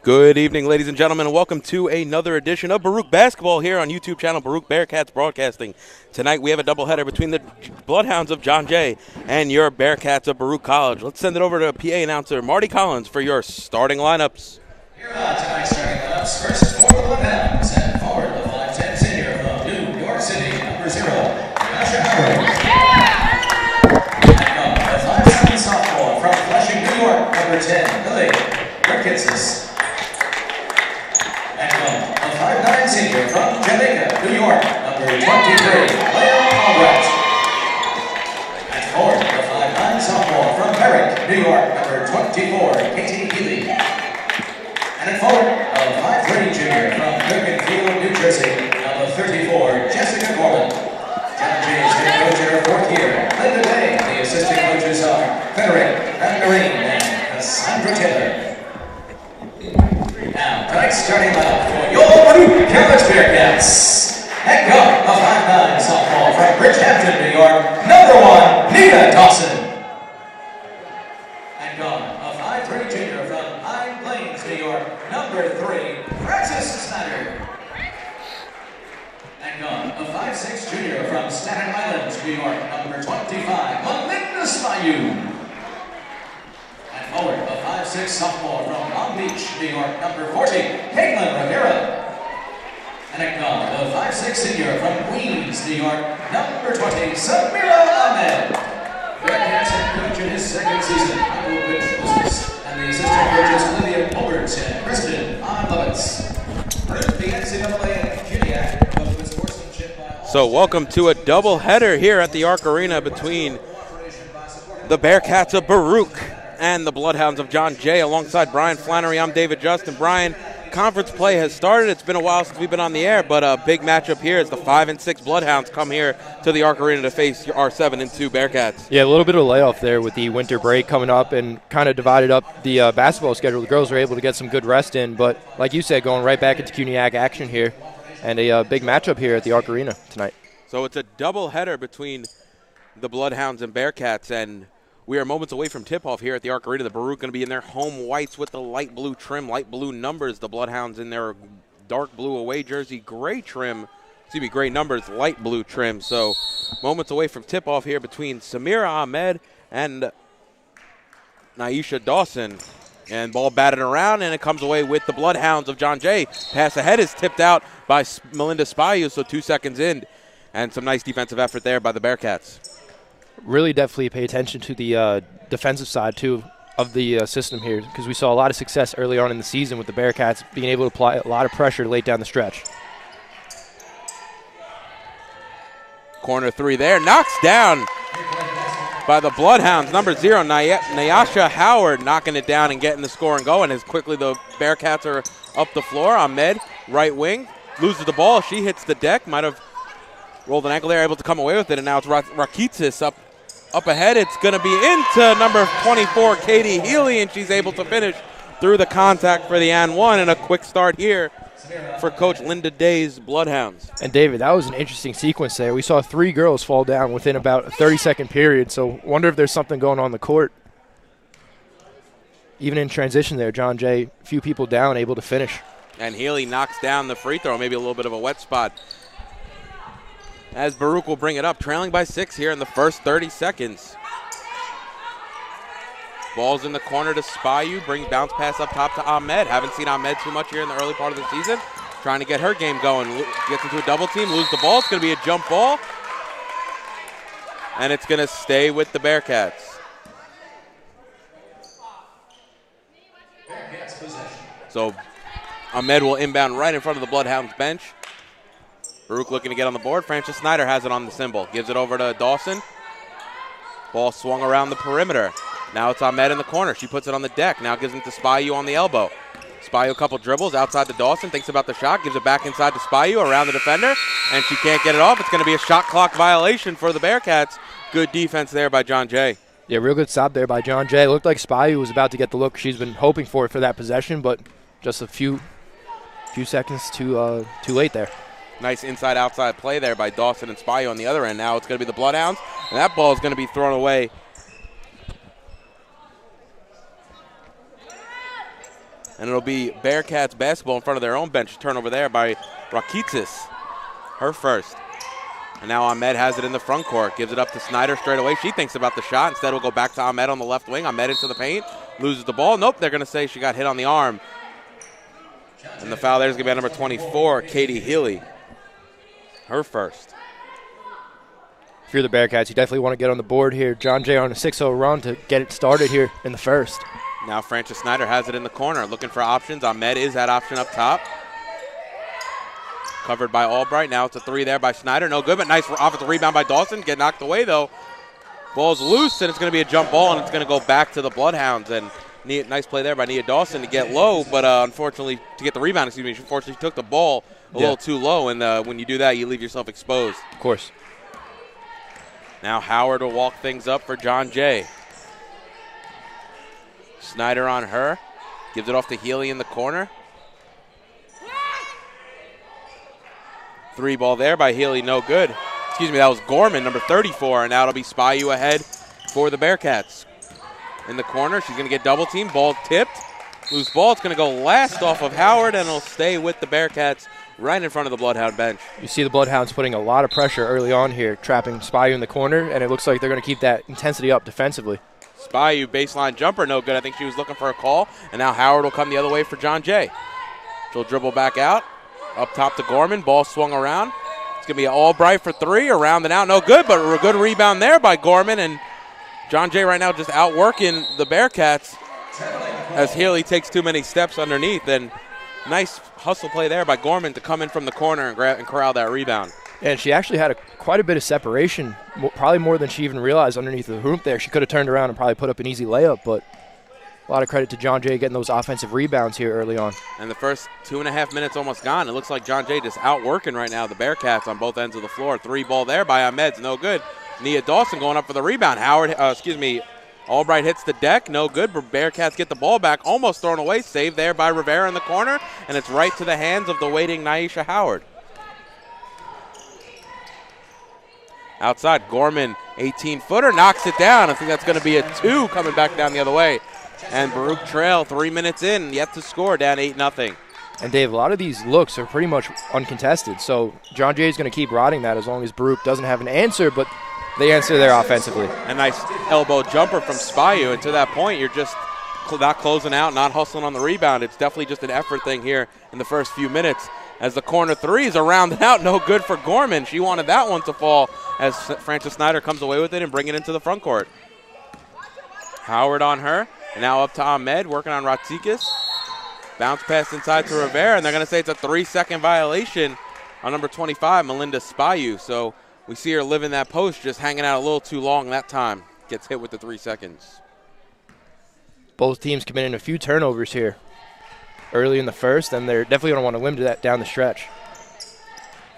Good evening, ladies and gentlemen, and welcome to another edition of Baruch Basketball here on YouTube channel Baruch Bearcats Broadcasting. Tonight we have a doubleheader between the Bloodhounds of John Jay and your Bearcats of Baruch College. Let's send it over to PA announcer Marty Collins for your starting lineups. Here are tonight's starting lineups. First for the Bloodhounds and forward the 5'10" senior from New York City, number 0, Asha Howard. And the 5'7" sophomore from Flushing, New York, number 10, Lily Ricketts. And the 5'9" senior from Jamaica, New York, number 23, Leah Albright. And forward the 5'9" sophomore from Baruch, New York, number 24, Katie Healy. And forward, a 5'3" junior from Birkenfield, New Jersey, number 34, Jessica Gorman. John Jay's head coach in her 4th year. Linda Day, the assistant coaches are Frederick and Noreen and Cassandra Taylor. Now, tonight's starting lineup for your Baruch College Bearcats. Head coach, a 5'9" sophomore from Bridgehampton, New York, number 1, Nina Dawson. And gone, a 5'3" junior from Pine Plains, New York, number 3, Francis Snyder. And gone, a 5'6" junior from Staten Island, New York, number 25, Melinda Spayou. And forward, a 5'6" sophomore from Long Beach, New York, number 40, Caitlin Rivera. And a gone, a 5'6" senior from Queens, New York, number 20, Samira Ahmed. Bearcats head coach in his 2nd season, Michael Pitch, and the assistant coaches Lydia Pulbert and Kristen Lovitz. The NCAA and Cuniac, but with sportsmanship by all. So welcome to a doubleheader here at the Arc Arena between the Bearcats of Baruch and the Bloodhounds of John Jay. Alongside Brian Flannery, I'm David Justin. Brian, conference play has started. It's been a while since we've been on the air, but a big matchup here as the 5 and 6 Bloodhounds come here to the Arc Arena to face our 7 and 2 Bearcats. Yeah, a little bit of a layoff there with the winter break coming up and kind of divided up the basketball schedule. The girls were able to get some good rest in, but like you said, going right back into Cuniac action here and a big matchup here at the Arc Arena tonight. So it's a doubleheader between the Bloodhounds and Bearcats, and we are moments away from tip-off here at the Arc Arena. The Baruch going to be in their home whites with the light blue trim, light blue numbers. The Bloodhounds in their dark blue away jersey, gray trim, gray numbers, light blue trim. So moments away from tip-off here between Samira Ahmed and Naisha Dawson. And ball batted around, and it comes away with the Bloodhounds of John Jay. Pass ahead is tipped out by Melinda Spayou, so 2 seconds in. And some nice defensive effort there by the Bearcats. Really definitely pay attention to the defensive side, too, of the system here, because we saw a lot of success early on in the season with the Bearcats being able to apply a lot of pressure late down the stretch. Corner 3 there, knocks down by the Bloodhounds. Number 0, Nyasha Howard knocking it down and getting the score and going as quickly the Bearcats are up the floor. Ahmed, right wing, loses the ball. She hits the deck, might have rolled an ankle there, able to come away with it, and now it's Rakitsis up ahead. It's going to be into number 24, Katie Healy, and she's able to finish through the contact for the and one, and a quick start here for Coach Linda Day's Bloodhounds. And, David, that was an interesting sequence there. We saw 3 girls fall down within about a 30-second period, so wonder if there's something going on the court. Even in transition there, John Jay, a few people down, able to finish. And Healy knocks down the free throw, maybe a little bit of a wet spot. As Baruch will bring it up, trailing by 6 here in the first 30 seconds. Ball's in the corner to Spayou, brings bounce pass up top to Ahmed. Haven't seen Ahmed too much here in the early part of the season. Trying to get her game going. Gets into a double team, loses the ball. It's going to be a jump ball. And it's going to stay with the Bearcats. So Ahmed will inbound right in front of the Bloodhounds bench. Baruch looking to get on the board. Francis Snyder has it on the cymbal. Gives it over to Dawson. Ball swung around the perimeter. Now it's Ahmed in the corner. She puts it on the deck. Now gives it to Spayou on the elbow. Spayou a couple dribbles outside to Dawson. Thinks about the shot. Gives it back inside to Spayou around the defender. And she can't get it off. It's going to be a shot clock violation for the Bearcats. Good defense there by John Jay. Yeah, real good stop there by John Jay. It looked like Spayou was about to get the look she's been hoping for that possession, but just a few seconds too late there. Nice inside-outside play there by Dawson and Spayou on the other end. Now it's going to be the Bloodhounds, and that ball is going to be thrown away And it'll be Bearcats basketball in front of their own bench. Turnover there by Rakitsis. Her first. And now Ahmed has it in the front court. Gives it up to Snyder straight away. She thinks about the shot. Instead, we'll go back to Ahmed on the left wing. Ahmed into the paint. Loses the ball. Nope, they're going to say she got hit on the arm. And the foul there is going to be at number 24, Katie Healy. Her first. If you're the Bearcats, you definitely want to get on the board here. John Jay on a 6-0 run to get it started here in the first. Now Francis Snyder has it in the corner, looking for options. Ahmed is that option up top. Covered by Albright. Now it's a three there by Snyder. No good, but nice offensive rebound by Dawson. Get knocked away, though. Ball's loose, and it's going to be a jump ball, and it's going to go back to the Bloodhounds. And nice play there by Nia Dawson to get low, but unfortunately, to get the rebound, unfortunately, she took the ball a little too low, and when you do that, you leave yourself exposed. Of course. Now Howard will walk things up for John Jay. Snyder on her. Gives it off to Healy in the corner. Three ball there by Healy, no good. Excuse me, that was Gorman, number 34, and now it'll be Spyu ahead for the Bearcats. In the corner, she's going to get double teamed. Ball tipped. Loose ball. It's going to go last off of Howard, and it'll stay with the Bearcats right in front of the Bloodhound bench. You see the Bloodhounds putting a lot of pressure early on here, trapping Spyu in the corner, and it looks like they're going to keep that intensity up defensively. Spyu, baseline jumper, no good. I think she was looking for a call, and now Howard will come the other way for John Jay. She'll dribble back out. Up top to Gorman. Ball swung around. It's going to be Albright for three. Around and out. No good, but a good rebound there by Gorman. And John Jay right now just outworking the Bearcats as Healy takes too many steps underneath. And nice hustle play there by Gorman to come in from the corner and corral that rebound. And she actually had quite a bit of separation, probably more than she even realized underneath the hoop there. She could have turned around and probably put up an easy layup, but a lot of credit to John Jay getting those offensive rebounds here early on. And the first 2.5 minutes almost gone. It looks like John Jay just outworking right now the Bearcats on both ends of the floor. Three ball there by Ahmed's, no good. Nia Dawson going up for the rebound. Albright hits the deck, no good, but Bearcats get the ball back, almost thrown away. Saved there by Rivera in the corner, and it's right to the hands of the waiting Naisha Howard. Outside, Gorman, 18-footer, knocks it down. I think that's going to be a two coming back down the other way. And Baruch trail 3 minutes in, yet to score, down 8-0. And Dave, a lot of these looks are pretty much uncontested. So John Jay is going to keep riding that as long as Baruch doesn't have an answer, but they answer there offensively. A nice elbow jumper from Spyu, and to that point, you're just not closing out, not hustling on the rebound. It's definitely just an effort thing here in the first few minutes. As the corner threes are rounded out, no good for Gorman. She wanted that one to fall as Francis Snyder comes away with it and bring it into the front court. Howard on her. And now up to Ahmed, working on Ratzikis. Bounce pass inside to Rivera, and they're going to say it's a 3-second violation on number 25, Melinda Spyu. So we see her living that post, just hanging out a little too long that time. Gets hit with the 3 seconds. Both teams committing a few turnovers here early in the first, and they're definitely going to want to limit that down the stretch.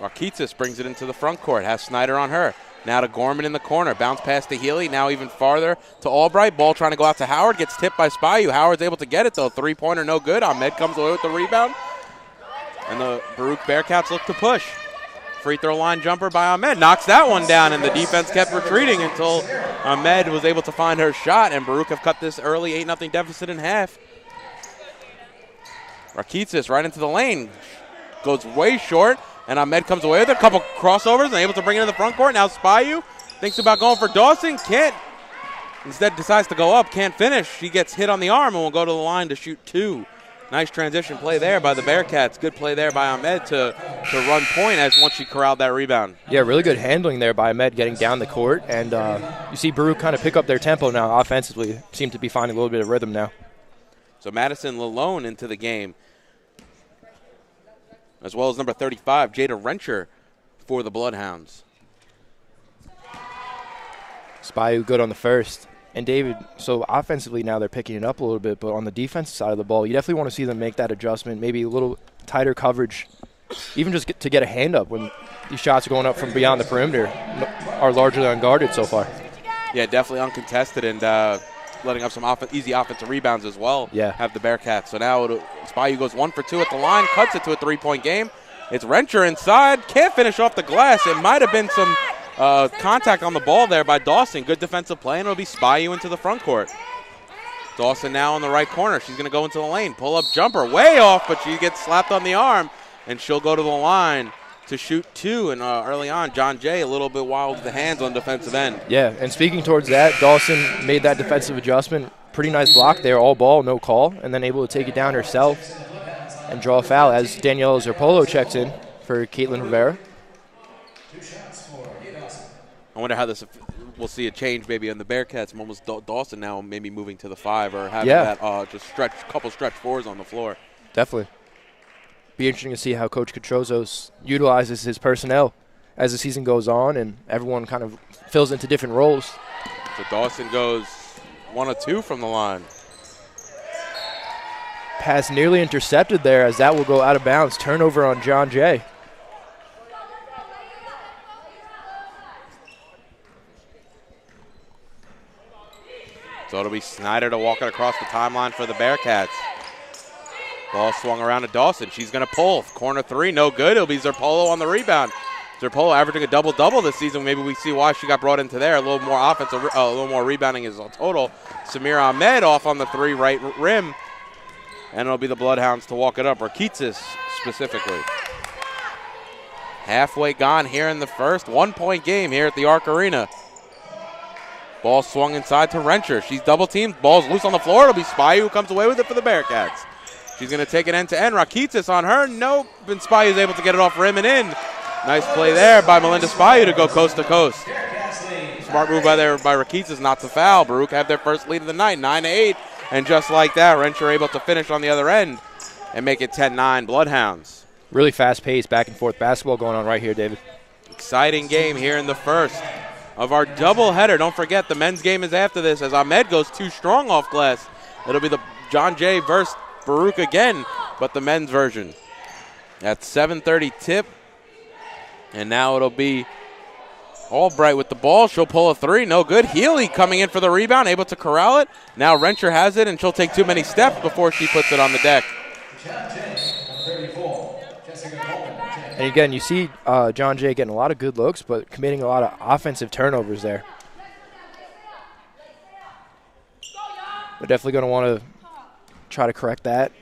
Rakitsis brings it into the front court, has Snyder on her. Now to Gorman in the corner. Bounce pass to Healy. Now even farther to Albright. Ball trying to go out to Howard. Gets tipped by Spyu. Howard's able to get it, though. Three-pointer no good. Ahmed comes away with the rebound. And the Baruch Bearcats look to push. Free throw line jumper by Ahmed. Knocks that one down, and the defense kept retreating until Ahmed was able to find her shot. And Baruch have cut this early 8-0 deficit in half. Rakitsis right into the lane. Goes way short. And Ahmed comes away with it. A couple crossovers and able to bring it in the front court. Now Spyu thinks about going for Dawson. Can't. Instead decides to go up. Can't finish. She gets hit on the arm and will go to the line to shoot two. Nice transition play there by the Bearcats. Good play there by Ahmed to run point as once she corralled that rebound. Yeah, really good handling there by Ahmed getting down the court. And you see Baruch kind of pick up their tempo now offensively. Seem to be finding a little bit of rhythm now. So Madison Lalone into the game, as well as number 35, Jada Rencher for the Bloodhounds. Spyu good on the first. And David, so offensively now they're picking it up a little bit, but on the defensive side of the ball, you definitely want to see them make that adjustment, maybe a little tighter coverage, even just to get a hand up when these shots are going up from beyond the perimeter are largely unguarded so far. Yeah, definitely uncontested and letting up some easy offensive rebounds as well. Yeah. Have the Bearcats. So now Spyu goes 1 for 2 at the line, cuts it to a 3-point game. It's Rencher inside, can't finish off the glass. It might have been some contact on the ball there by Dawson. Good defensive play, and it'll be Spyu into the front court. Dawson now in the right corner. She's going to go into the lane. Pull-up jumper, way off, but she gets slapped on the arm, and she'll go to the line to shoot 2. And early on, John Jay a little bit wild with the hands on defensive end. Yeah, and speaking towards that, Dawson made that defensive adjustment. Pretty nice block there, all ball, no call, and then able to take it down herself and draw a foul as Daniela Zerpolo checks in for Caitlin Rivera. I wonder how this – we'll see a change maybe on the Bearcats. Almost Dawson now maybe moving to the 5 or having that just couple stretch 4s on the floor. Definitely. Be interesting to see how Coach Catrozos utilizes his personnel as the season goes on and everyone kind of fills into different roles. So Dawson goes 1 of 2 from the line. Pass nearly intercepted there as that will go out of bounds. Turnover on John Jay. So it'll be Snyder to walk it across the timeline for the Bearcats. Ball swung around to Dawson. She's going to pull. Corner 3, no good. It'll be Zerpolo on the rebound. Zerpolo averaging a double-double this season. Maybe we see why she got brought into there. A little more offense, a little more rebounding is a total. Samir Ahmed off on the 3 right rim. And it'll be the Bloodhounds to walk it up, or Keatsis specifically. Halfway gone here in the first. 1-point game here at the Arc Arena. Ball swung inside to Rencher. She's double-teamed. Ball's loose on the floor. It'll be Spy who comes away with it for the Bearcats. She's going to take it end-to-end. Rakitsis on her. Nope. And Spy is able to get it off rim and in. Nice play there by Melinda Spy to go coast to coast. Smart move by Rakitsis not to foul. Baruch have their first lead of the night, 9-8. And just like that, Rencher able to finish on the other end and make it 10-9 Bloodhounds. Really fast-paced back-and-forth basketball going on right here, David. Exciting game here in the first of our doubleheader. Don't forget, the men's game is after this as Ahmed goes too strong off glass. It'll be the John Jay versus Baruch again, but the men's version. At 7:30 tip. And now it'll be Albright with the ball. She'll pull a 3. No good. Healy coming in for the rebound, able to corral it. Now Rencher has it, and she'll take too many steps before she puts it on the deck. And again, you see John Jay getting a lot of good looks, but committing a lot of offensive turnovers there. They're definitely going to want to try to correct that,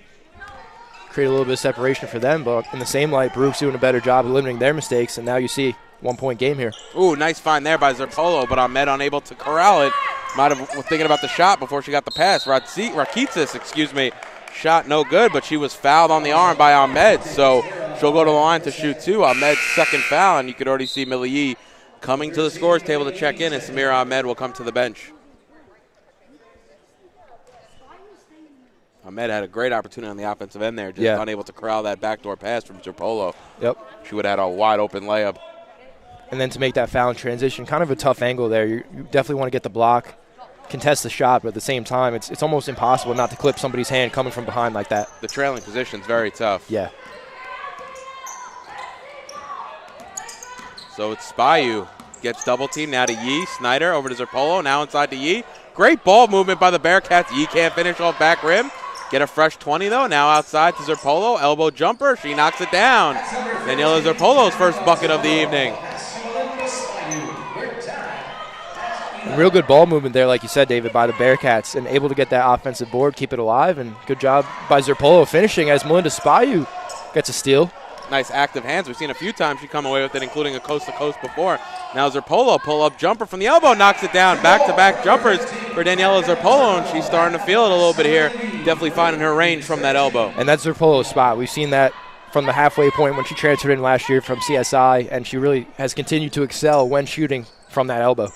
create a little bit of separation for them, but in the same light, Baruch's doing a better job of limiting their mistakes, and now you see 1-point game here. Ooh, nice find there by Zerpolo, but Ahmed unable to corral it. Might have was thinking about the shot before she got the pass. Rakitsis, shot no good, but she was fouled on the arm by Ahmed, so she'll go to the line to shoot 2. Ahmed's second foul, and you could already see Miliyi coming to the scores table to check in, and Samir Ahmed will come to the bench. Ahmed had a great opportunity on the offensive end there, just unable to corral that backdoor pass from Zerpolo. Yep. She would have had a wide open layup. And then to make that foul in transition, kind of a tough angle there. You definitely want to get the block, contest the shot, but at the same time, it's almost impossible not to clip somebody's hand coming from behind like that. The trailing position is very tough. Yeah. So it's Spyu. Gets double teamed now to Yee. Snyder over to Zerpolo, now inside to Yee. Great ball movement by the Bearcats. Yee can't finish off back rim. Get a fresh 20, though. Now outside to Zerpolo. Elbow jumper. She knocks it down. Daniela Zerpolo's first bucket of the evening. Real good ball movement there, like you said, David, by the Bearcats, and able to get that offensive board, keep it alive, and good job by Zerpolo finishing as Melinda Spyu gets a steal. Nice active hands. We've seen a few times she come away with it, including a coast-to-coast before. Now Zerpolo, pull-up jumper from the elbow, knocks it down. Back-to-back jumpers for Daniela Zerpolo, and she's starting to feel it a little bit here. Definitely finding her range from that elbow. And that's Zerpolo's spot. We've seen that from the halfway point when she transferred in last year from CSI, and she really has continued to excel when shooting from that elbow.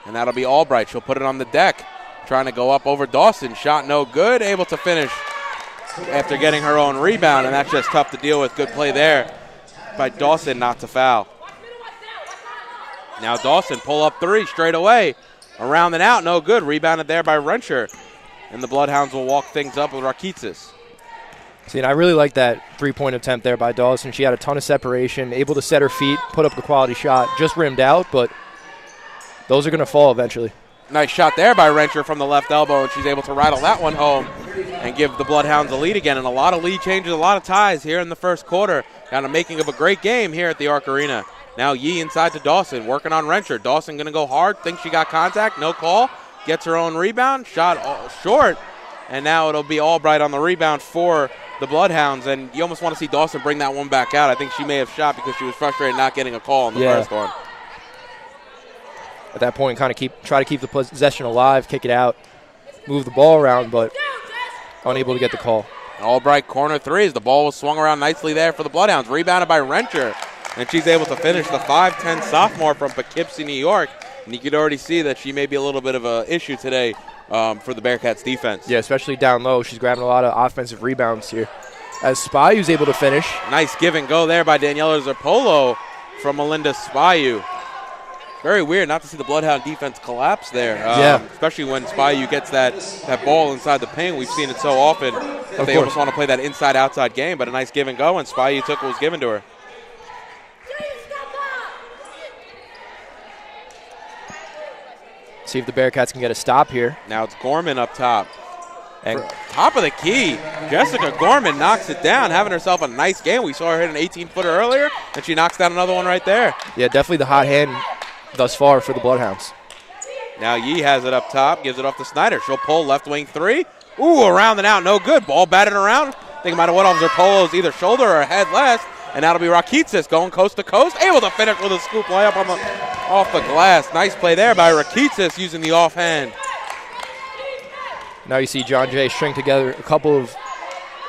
And that'll be Albright. She'll put it on the deck, trying to go up over Dawson. Shot no good, able to finish after getting her own rebound, and that's just tough to deal with. Good play there by Dawson not to foul. Now Dawson, pull up 3 straight away. Around and out, no good. Rebounded there by Rencher. And the Bloodhounds will walk things up with Rakitsis. See, and I really like that three-point attempt there by Dawson. She had a ton of separation, able to set her feet, put up a quality shot, just rimmed out, but those are going to fall eventually. Nice shot there by Rencher from the left elbow, and she's able to rattle that one home and give the Bloodhounds a lead again. And a lot of lead changes, a lot of ties here in the first quarter. Kind of making of a great game here at the Arc Arena. Now Yee inside to Dawson, working on Rencher. Dawson going to go hard, thinks she got contact, no call. gets her own rebound. Shot short. And now it'll be Albright on the rebound for the Bloodhounds. And you almost want to see Dawson bring that one back out. I think she may have shot because she was frustrated not getting a call on the first one. At that point, kind of try to keep the possession alive, kick it out, move the ball around, but unable to get the call. Albright corner threes. The ball was swung around nicely there for the Bloodhounds. Rebounded by Rencher. And she's able to finish, the 5'10 sophomore from Poughkeepsie, New York. And you could already see that she may be a little bit of an issue today for the Bearcats defense. Yeah, especially down low. She's grabbing a lot of offensive rebounds here. As Spyu's able to finish. Nice give and go there by Daniela Zerpolo from Melinda Spyu. Very weird not to see the Bloodhound defense collapse there. Especially when Spyu gets that ball inside the paint. We've seen it so often that they almost want to play that inside-outside game, but a nice give and go, and Spyu took what was given to her. See if the Bearcats can get a stop here. Now it's Gorman up top. And top of the key, Jessica Gorman knocks it down, having herself a nice game. We saw her hit an 18-footer earlier, and she knocks down another one right there. Yeah, definitely the hot hand thus far for the Bloodhounds. Now Yee has it up top, gives it off to Snyder. She'll pull left wing three. Ooh, around and out, no good. Ball batted around. I think it might have went off Zerpolo's either shoulder or head last. And that'll be Rakitsis going coast to coast, able to finish with a scoop layup off the glass. Nice play there by Rakitsis using the offhand. Now you see John Jay string together a couple of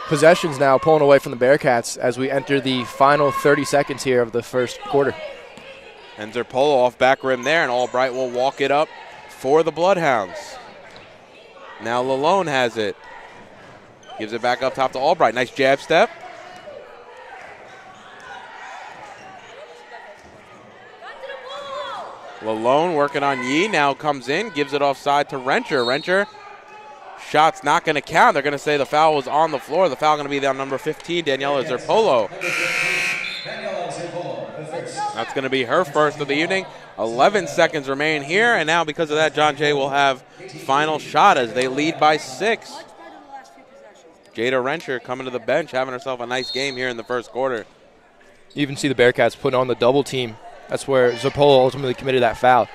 possessions now, pulling away from the Bearcats as we enter the final 30 seconds here of the first quarter. And Zerpolo off back rim there, and Albright will walk it up for the Bloodhounds. Now Lalone has it. Gives it back up top to Albright. Nice jab step. Lalone working on Yee, now comes in, gives it offside to Rencher. Rencher, shot's not going to count. They're going to say the foul was on the floor. The foul going to be on number 15, Daniela Zerpolo. That's going to be her first of the evening. 11 seconds remain here, and now because of that, John Jay will have final shot as they lead by 6. Jada Rencher coming to the bench, having herself a nice game here in the first quarter. You even see the Bearcats putting on the double team. That's where Zerpolo ultimately committed that foul.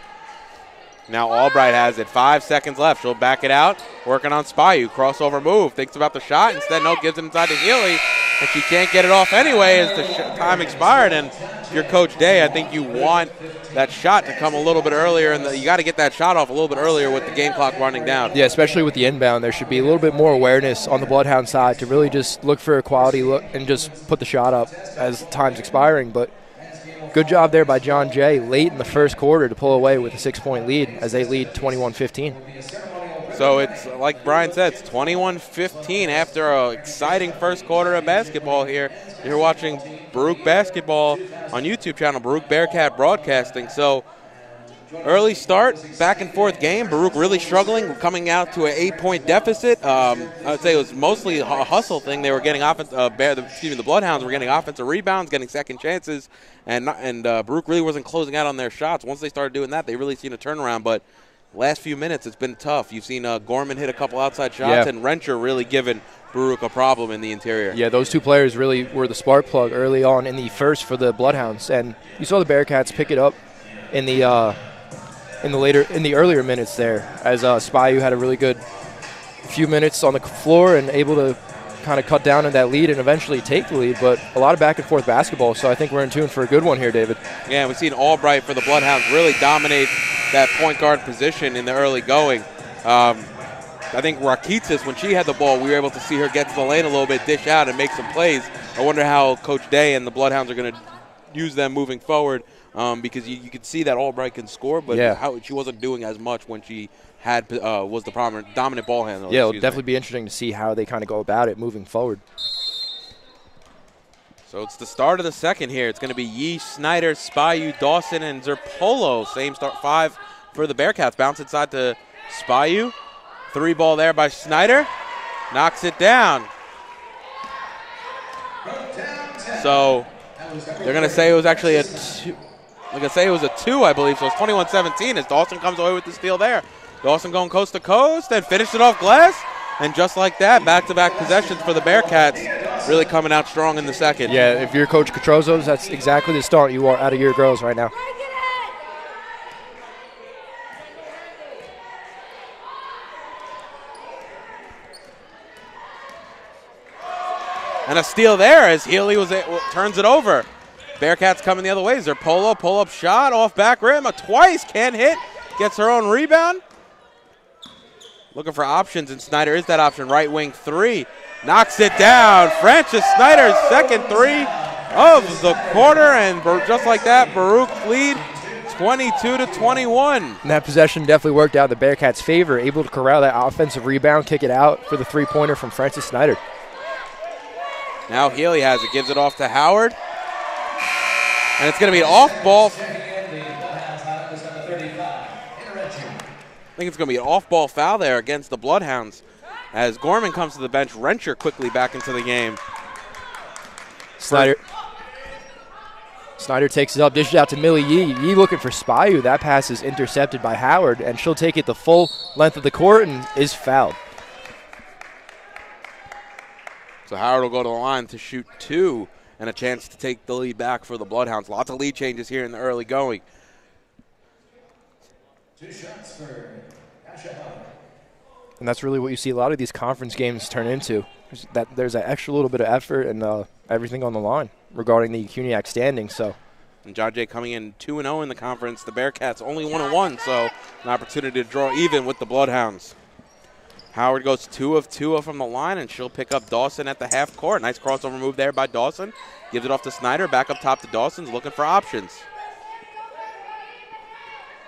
Now Albright has it. 5 seconds left. She'll back it out. Working on Spyu. Crossover move. Thinks about the shot. Instead, no, gives it inside to Healy. And she can't get it off anyway as the time expired. And if you're Coach Day, I think you want that shot to come a little bit earlier. And you got to get that shot off a little bit earlier with the game clock running down. Yeah, especially with the inbound. There should be a little bit more awareness on the Bloodhound side to really just look for a quality look and just put the shot up as time's expiring. But good job there by John Jay late in the first quarter to pull away with a 6-point lead as they lead 21-15. So it's like Brian said, it's 21-15 after an exciting first quarter of basketball here. You're watching Baruch Basketball on YouTube channel, Baruch Bearcat Broadcasting. So early start, back and forth game. Baruch really struggling, coming out to an 8-point deficit. I would say it was mostly a hustle thing. They were getting the Bloodhounds were getting offensive rebounds, getting second chances, and Baruch really wasn't closing out on their shots. Once they started doing that, they really seen a turnaround. But last few minutes, it's been tough. You've seen Gorman hit a couple outside shots, and Rencher really giving Baruch a problem in the interior. Yeah, those two players really were the spark plug early on in the first for the Bloodhounds, and you saw the Bearcats pick it up in the earlier minutes there, as Spyu had a really good few minutes on the floor and able to kind of cut down on that lead and eventually take the lead. But a lot of back and forth basketball, so I think we're in tune for a good one here, David. Yeah, we've seen Albright for the Bloodhounds really dominate that point guard position in the early going. I think Rakitsis, when she had the ball, we were able to see her get to the lane a little bit, dish out, and make some plays. I wonder how Coach Day and the Bloodhounds are going to use them moving forward. Because you could see that Albright can score, but how she wasn't doing as much when she had was the dominant ball handler. Yeah, it'll definitely be interesting to see how they kind of go about it moving forward. So it's the start of the second here. It's going to be Yee, Snyder, Spyu, Dawson, and Zerpolo. Same start 5 for the Bearcats. Bounce inside to Spyu. 3 ball there by Snyder. Knocks it down. So they're going to say it was actually a 2. Like I say, it was a 2, I believe, so it's 21-17 as Dawson comes away with the steal there. Dawson going coast to coast and finished it off glass. And just like that, back-to-back possessions for the Bearcats, really coming out strong in the second. Yeah, if you're Coach Catrozos, that's exactly the start you want out of your girls right now. And a steal there as Healy turns it over. Bearcats coming the other way. Zerpolo, pull-up shot, off back rim, twice, can't hit. Gets her own rebound. Looking for options, and Snyder is that option. Right wing three. Knocks it down. Frances Snyder's second three of the quarter, and just like that, Baruch lead 22-21. And that possession definitely worked out in the Bearcats' favor, able to corral that offensive rebound, kick it out for the three-pointer from Frances Snyder. Now Healy has it, gives it off to Howard. And it's going to be an off-ball. I think it's going to be an off-ball foul there against the Bloodhounds. As Gorman comes to the bench, Rensher quickly back into the game. Snyder takes it up, dishes out to Millie Yee. Yee looking for Spyu. That pass is intercepted by Howard, and she'll take it the full length of the court and is fouled. So Howard will go to the line to shoot two and a chance to take the lead back for the Bloodhounds. Lots of lead changes here in the early going. 2 shots for Asha Howard. And that's really what you see a lot of these conference games turn into. There's that extra little bit of effort and everything on the line regarding the CUNYAC standings. So, and John Jay coming in 2-0 in the conference. The Bearcats only 1-1, so an opportunity to draw even with the Bloodhounds. Howard goes 2 of 2 from the line, and she'll pick up Dawson at the half court. Nice crossover move there by Dawson. Gives it off to Snyder. Back up top to Dawson's looking for options.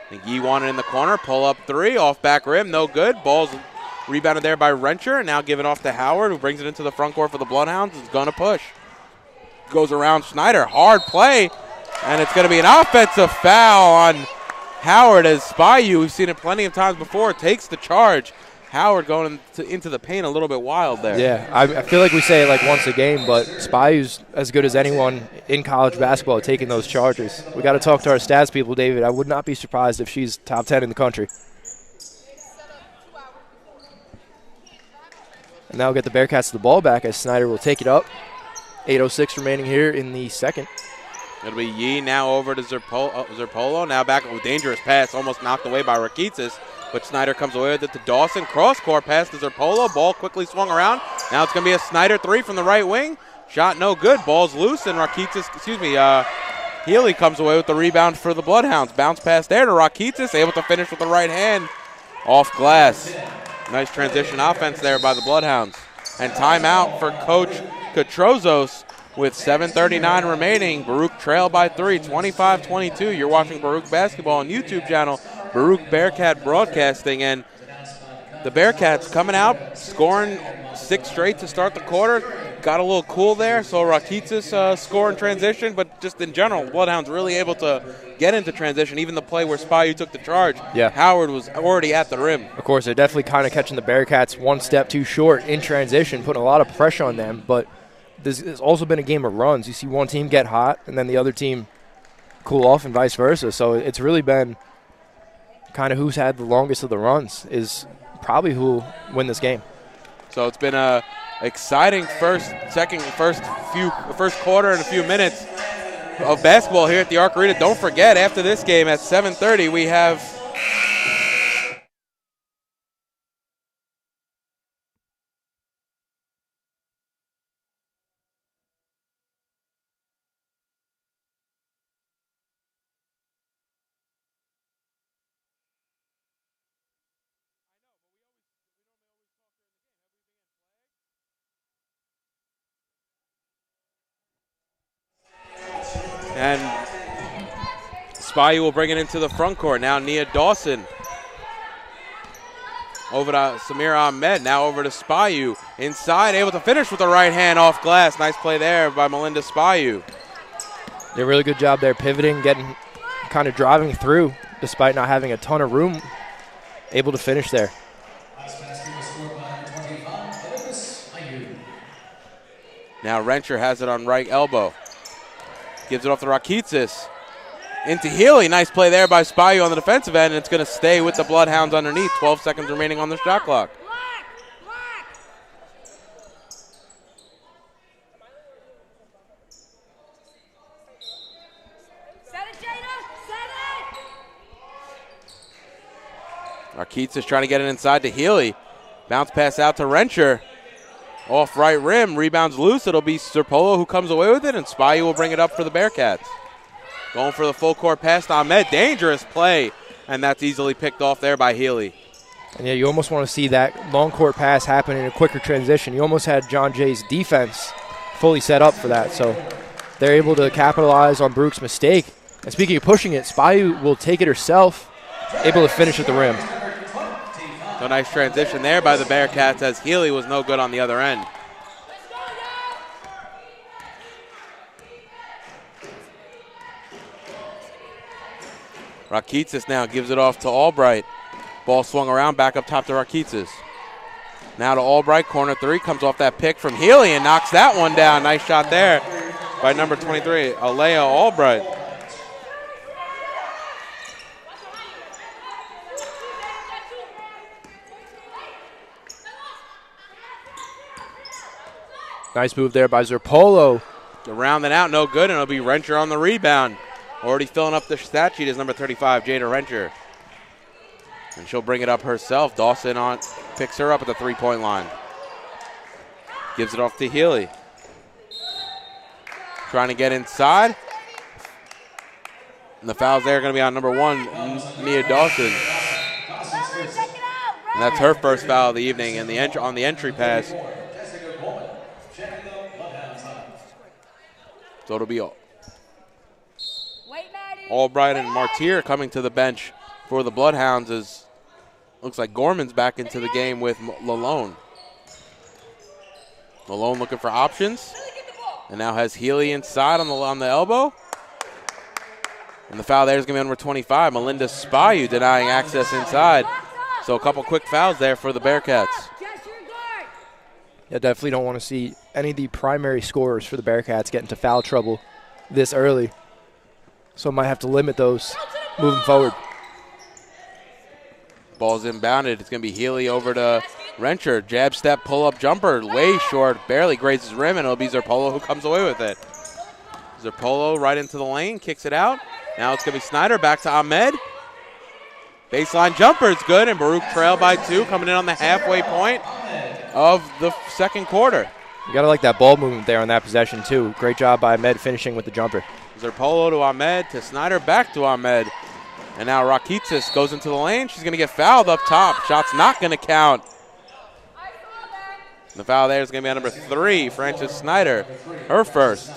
I think Yee wanted in the corner. Pull up three. Off back rim. No good. Ball's rebounded there by Rensher. And now given off to Howard, who brings it into the front court for the Bloodhounds. Is going to push. Goes around Snyder. Hard play. And it's going to be an offensive foul on Howard as Spyu, we've seen it plenty of times before, takes the charge. Howard going into the paint a little bit wild there. Yeah, I feel like we say it like once a game, but Spyu's as good as anyone in college basketball at taking those charges. We got to talk to our stats people, David. I would not be surprised if she's top 10 in the country. And now we'll get the Bearcats the ball back as Snyder will take it up. 8:06 remaining here in the second. It'll be Yee now over to Zerpolo. Now back with a dangerous pass, almost knocked away by Rakitsis. But Snyder comes away with it to Dawson. Cross-court pass to Zerpolo. Ball quickly swung around. Now it's going to be a Snyder three from the right wing. Shot no good. Ball's loose, and Healy comes away with the rebound for the Bloodhounds. Bounce pass there to Rakitsis, able to finish with the right hand. Off glass. Nice transition offense there by the Bloodhounds. And timeout for Coach Katrozos with 7:39 remaining. Baruch trail by 3, 25-22. You're watching Baruch basketball on YouTube channel. Baruch Bearcat Broadcasting, and the Bearcats coming out, scoring 6 straight to start the quarter. Got a little cool there, so Rakitsis score in transition, but just in general, Bloodhounds really able to get into transition. Even the play where Spyu took the charge, yeah. Howard was already at the rim. Of course, they're definitely kind of catching the Bearcats one step too short in transition, putting a lot of pressure on them, but there's also been a game of runs. You see one team get hot, and then the other team cool off and vice versa, so it's really been kind of who's had the longest of the runs is probably who will win this game. So it's been a exciting first quarter and a few minutes of basketball here at the Arc Arena. Don't forget, after this game at 7:30, we have and Spyu will bring it into the front court. Now Nia Dawson over to Samir Ahmed. Now over to Spyu. Inside, able to finish with the right hand off glass. Nice play there by Melinda Spyu. Did a really good job there pivoting, getting kind of driving through despite not having a ton of room. Able to finish there. Now Rensher has it on right elbow. Gives it off to Rakitsis. Into Healy. Nice play there by Spyu on the defensive end, and it's going to stay with the Bloodhounds underneath. 12 seconds remaining on the shot clock. Rakitsis trying to get it inside to Healy. Bounce pass out to Rensher. Off right rim, rebounds loose. It'll be Serpolo who comes away with it, and Spy will bring it up for the Bearcats. Going for the full court pass to Ahmed. Dangerous play, and that's easily picked off there by Healy. And yeah, you almost want to see that long court pass happen in a quicker transition. You almost had John Jay's defense fully set up for that. So they're able to capitalize on Baruch's mistake. And speaking of pushing it, Spy will take it herself, able to finish at the rim. So nice transition there by the Bearcats as Healy was no good on the other end. Rakitsis now gives it off to Albright. Ball swung around, back up top to Rakitsis. Now to Albright, corner three, comes off that pick from Healy and knocks that one down. Nice shot there by number 23, Alea Albright. Nice move there by Serpolo. Rounding out, no good, and it'll be Rencher on the rebound. Already filling up the stat sheet is number 35, Jada Rencher. And she'll bring it up herself. Dawson picks her up at the three-point line. Gives it off to Healy. Trying to get inside. And the foul's there going to be on number 1, Nia Dawson. And that's her first foul of the evening and on the entry pass. So it'll be Albright and Martyr coming to the bench for the Bloodhounds as looks like Gorman's back into the game with Lalone. Lalone looking for options. And now has Healy inside on the elbow. And the foul there is going to be number 25, Melinda Spayu, denying access inside. So a couple quick fouls there for the Bearcats. Yeah, definitely don't want to see any of the primary scorers for the Bearcats get into foul trouble this early. So might have to limit those moving forward. Ball's inbounded. It's going to be Healy over to Rencher. Jab step, pull-up jumper. Way short. Barely grazes rim, and it'll be Serpolo who comes away with it. Serpolo right into the lane. Kicks it out. Now it's going to be Snyder. Back to Ahmed. Baseline jumper is good, and Baruch trail by 2 coming in on the halfway point of the second quarter. You got to like that ball movement there on that possession, too. Great job by Ahmed finishing with the jumper. Serpolo to Ahmed, to Snyder, back to Ahmed. And now Rakitsis goes into the lane. She's going to get fouled up top. Shot's not going to count. The foul there is going to be on number 3, Frances Snyder, her first.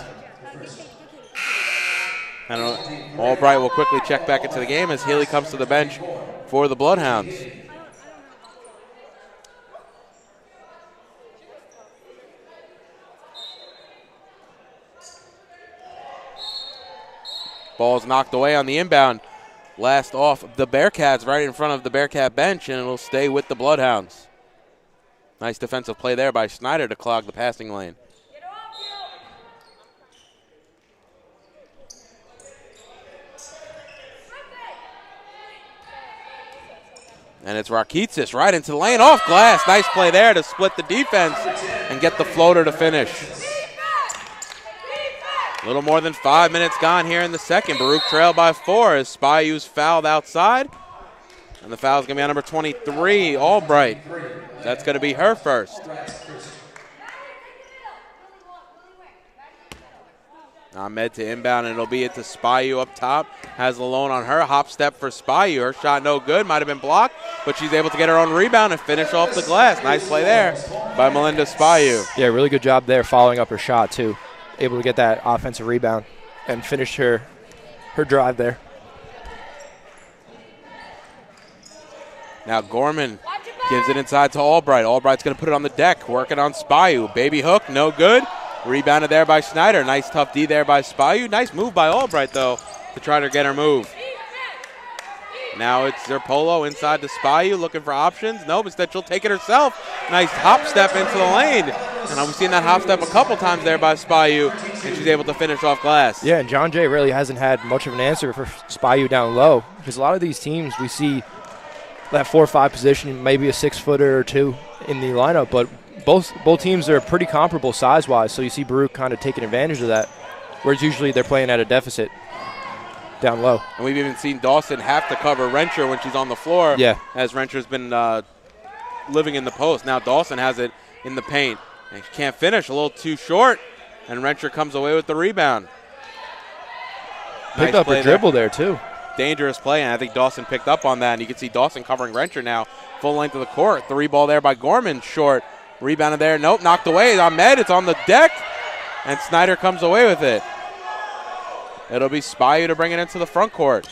And Albright will quickly check back into the game as Healy comes to the bench for the Bloodhounds. Ball's knocked away on the inbound. Last off the Bearcats right in front of the Bearcat bench, and it'll stay with the Bloodhounds. Nice defensive play there by Snyder to clog the passing lane. And it's Rakitsis right into the lane, off glass. Nice play there to split the defense and get the floater to finish. A little more than 5 minutes gone here in the second. Baruch trailed by 4 as Spyu's fouled outside. And the foul is going to be on number 23, Albright. That's going to be her first. Ahmed to inbound, and it'll be it to Spyu up top. Has Lalone on her. Hop step for Spyu. Her shot no good. Might have been blocked, but she's able to get her own rebound and finish off the glass. Nice play there by Melinda Spyu. Yeah, really good job there following up her shot, too. Able to get that offensive rebound and finish her drive there. Now Gorman gives it inside to Albright. Albright's going to put it on the deck, working on Spyu. Baby hook, no good. Rebounded there by Snyder. Nice tough D there by Spyu. Nice move by Albright, though, to try to get her move. Now it's Serpolo inside to Spyu, looking for options. Nope, instead she'll take it herself. Nice hop step into the lane. And I've seen that hop step a couple times there by Spyu, and she's able to finish off glass. Yeah, and John Jay really hasn't had much of an answer for Spyu down low, because a lot of these teams we see that 4 or 5 position, maybe a 6-footer or 2 in the lineup, but both teams are pretty comparable size-wise, so you see Baruch kind of taking advantage of that, whereas usually they're playing at a deficit down low. And we've even seen Dawson have to cover Rencher when she's on the floor, yeah, as Rencher's been living in the post. Now Dawson has it in the paint. And she can't finish, a little too short. And Renscher comes away with the rebound. Picked up a dribble there, too. Dangerous play, and I think Dawson picked up on that. And you can see Dawson covering Renscher now, full length of the court. 3-ball there by Gorman, short. Rebounded there, nope, knocked away. Ahmed, it's on the deck, and Snyder comes away with it. It'll be Spayu to bring it into the front court.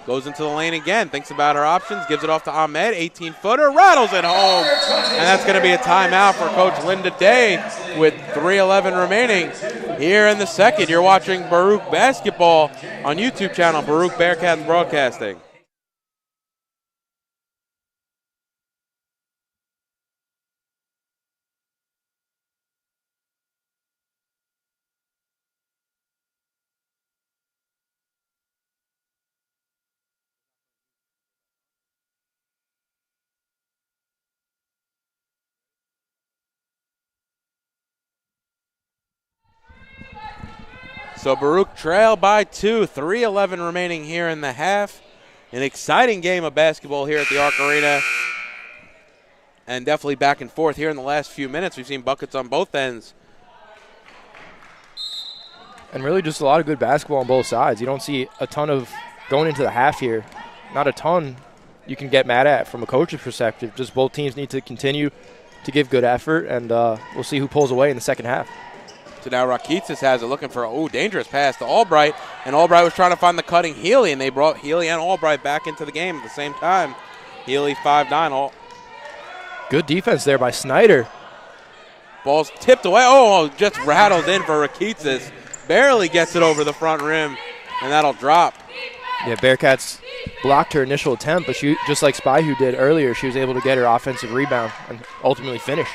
Goes into the lane again, thinks about her options, gives it off to Ahmed, 18-footer, rattles it home. And that's going to be a timeout for Coach Linda Day with 3:11 remaining here in the second. You're watching Baruch Basketball on YouTube channel, Baruch Bearcats Broadcasting. So Baruch trail by 2, 3:11 remaining here in the half. An exciting game of basketball here at the Arc Arena. And definitely back and forth here in the last few minutes. We've seen buckets on both ends. And really just a lot of good basketball on both sides. You don't see a ton of going into the half here. Not a ton you can get mad at from a coach's perspective. Just both teams need to continue to give good effort, and we'll see who pulls away in the second half. So now Rakitsis has it, looking for a dangerous pass to Albright, and Albright was trying to find the cutting Healy, and they brought Healy and Albright back into the game at the same time. Healy 5'9". Good defense there by Snyder. Ball's tipped away. Oh, just rattles in for Rakitsis. Barely gets it over the front rim, and that'll drop. Yeah, Bearcats blocked her initial attempt, but she, just like Spayu did earlier, she was able to get her offensive rebound and ultimately finish.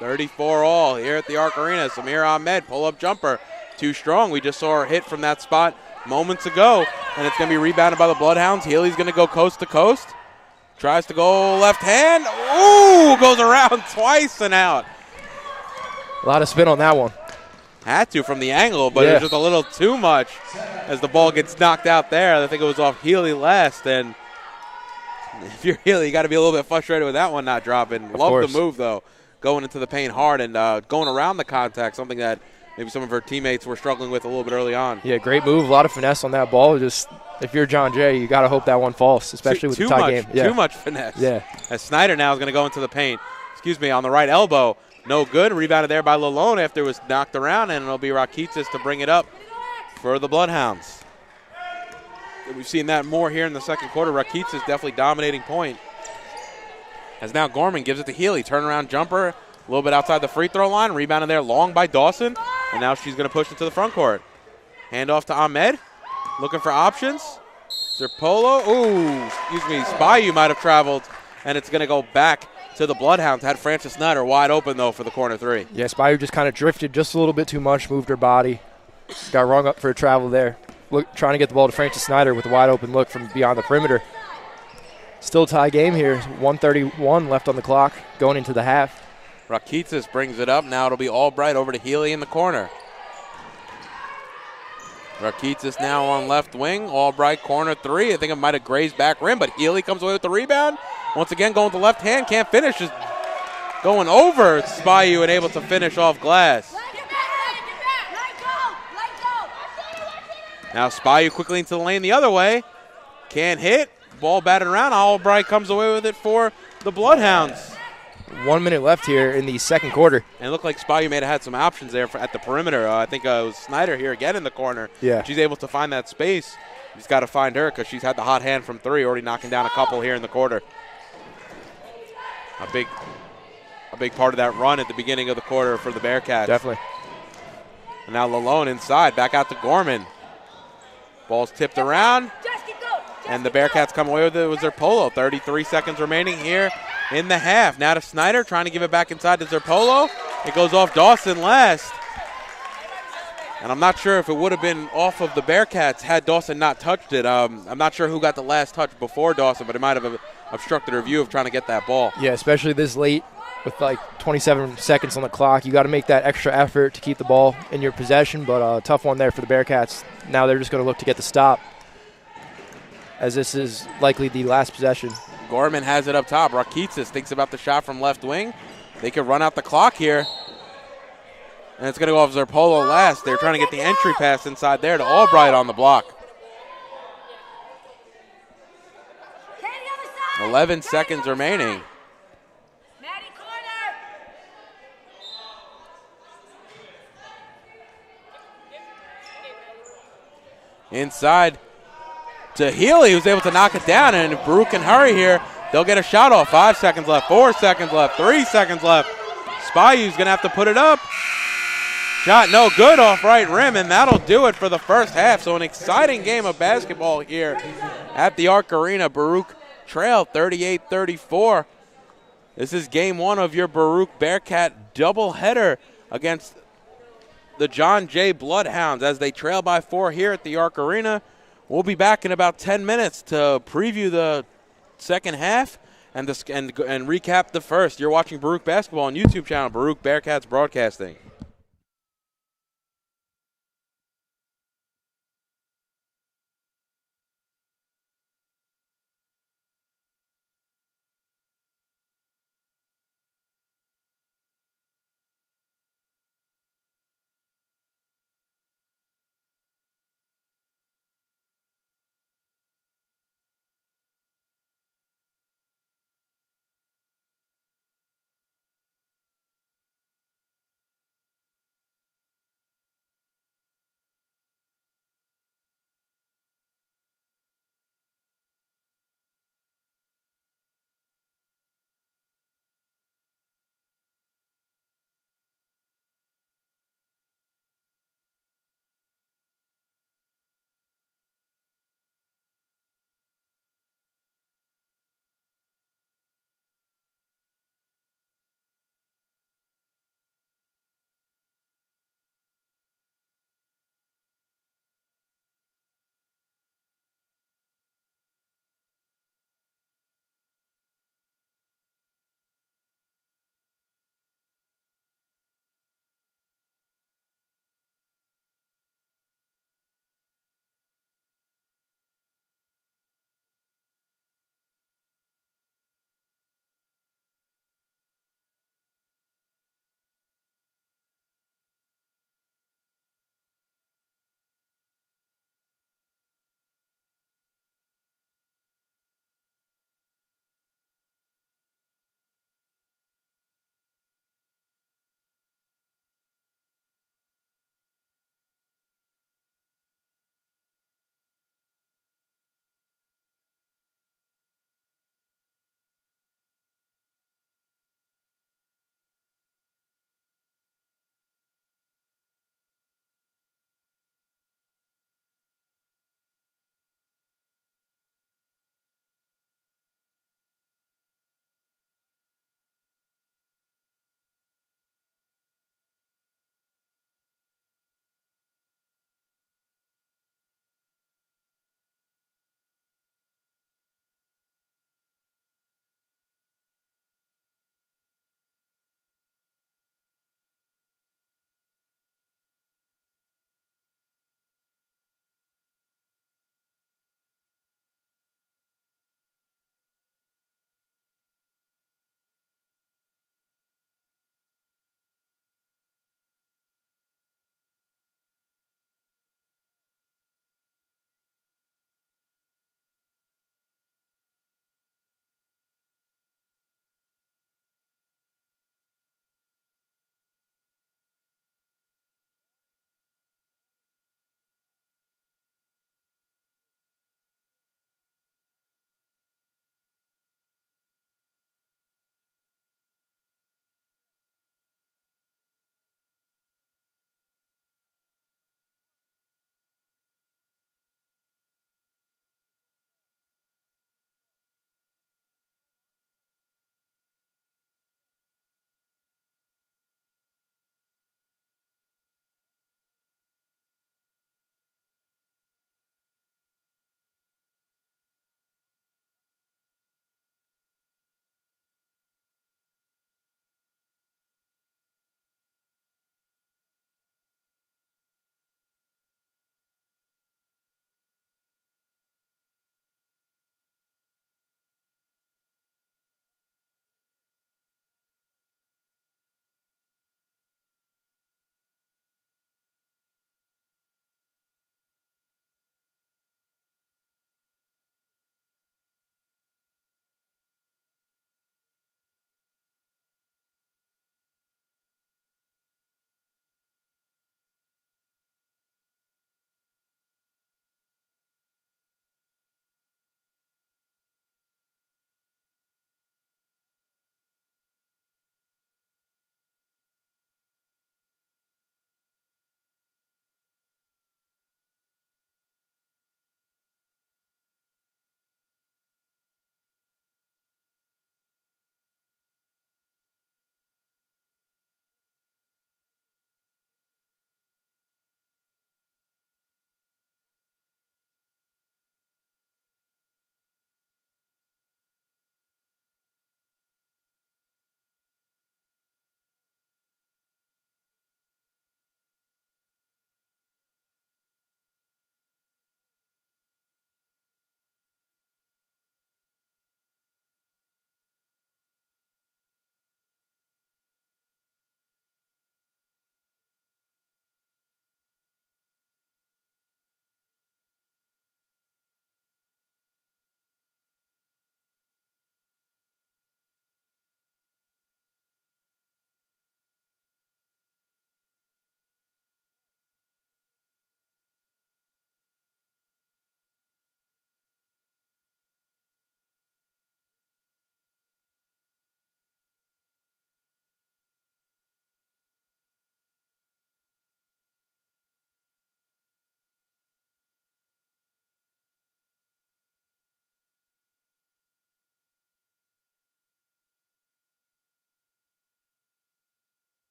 34 all here at the Arc Arena. Samir Ahmed, pull-up jumper. Too strong. We just saw her hit from that spot moments ago, and it's going to be rebounded by the Bloodhounds. Healy's going to go coast to coast. Tries to go left hand. Ooh, goes around twice and out. A lot of spin on that one. Had to from the angle, but it was just a little too much as the ball gets knocked out there. I think it was off Healy last, and if you're Healy, you got to be a little bit frustrated with that one not dropping. Love the move, though. Going into the paint hard and going around the contact, something that maybe some of her teammates were struggling with a little bit early on. Yeah, great move. A lot of finesse on that ball. Just if you're John Jay, you got to hope that one falls, especially with the tie game. Too much finesse. Yeah. As Snyder now is going to go into the paint. On the right elbow. No good. Rebounded there by Lalone after it was knocked around, and it'll be Rakitsis to bring it up for the Bloodhounds. We've seen that more here in the second quarter. Rakitsis definitely dominating point. As now Gorman gives it to Healy. Turnaround jumper, a little bit outside the free throw line. Rebounded there long by Dawson. And now she's going to push it to the front court. Hand off to Ahmed. Looking for options. Zerpolo. Ooh, Spayu might have traveled. And it's going to go back to the Bloodhounds. Had Francis Snyder wide open, though, for the corner three. Yeah, Spayu just kind of drifted just a little bit too much, moved her body. Got rung up for a travel there. Trying to get the ball to Francis Snyder with a wide open look from beyond the perimeter. Still tie game here. 1:31 left on the clock going into the half. Rakitsis brings it up. Now it'll be Albright over to Healy in the corner. Rakitsis now on left wing. Albright corner three. I think it might have grazed back rim, but Healy comes away with the rebound. Once again going with the left hand. Can't finish. Just going over Spayu and able to finish off glass. Now Spayu quickly into the lane the other way. Can't hit. Ball batted around. Albright comes away with it for the Bloodhounds. 1 minute left here in the second quarter. And it looked like Spayu may have had some options there at the perimeter. I think it was Snyder here again in the corner. Yeah. She's able to find that space. He's got to find her because she's had the hot hand from three, already knocking down a couple here in the quarter. A big part of that run at the beginning of the quarter for the Bearcats. Definitely. And now Lalone inside, back out to Gorman. Ball's tipped around. And the Bearcats come away with it with Zerpolo. 33 seconds remaining here in the half. Now to Snyder, trying to give it back inside to Zerpolo. It goes off Dawson last. And I'm not sure if it would have been off of the Bearcats had Dawson not touched it. I'm not sure who got the last touch before Dawson, but it might have obstructed her view of trying to get that ball. Yeah, especially this late with like 27 seconds on the clock. You got to make that extra effort to keep the ball in your possession, but a tough one there for the Bearcats. Now they're just going to look to get the stop, as this is likely the last possession. Gorman has it up top. Rakitsis thinks about the shot from left wing. They could run out the clock here. And it's going to go off Zerpolo last. They're trying to get the entry pass inside there to Albright on the block. 11 seconds remaining. Inside to Healy, who's able to knock it down. And if Baruch can hurry here, they'll get a shot off. 5 seconds left, 4 seconds left, 3 seconds left. Spyu's going to have to put it up. Shot no good off right rim, and that'll do it for the first half. So an exciting game of basketball here at the Arc Arena. Baruch trail 38-34. This is game one of your Baruch Bearcat doubleheader against the John Jay Bloodhounds as they trail by 4 here at the Arc Arena. We'll be back in about 10 minutes to preview the second half and recap the first. You're watching Baruch Basketball on YouTube channel, Baruch Bearcats Broadcasting.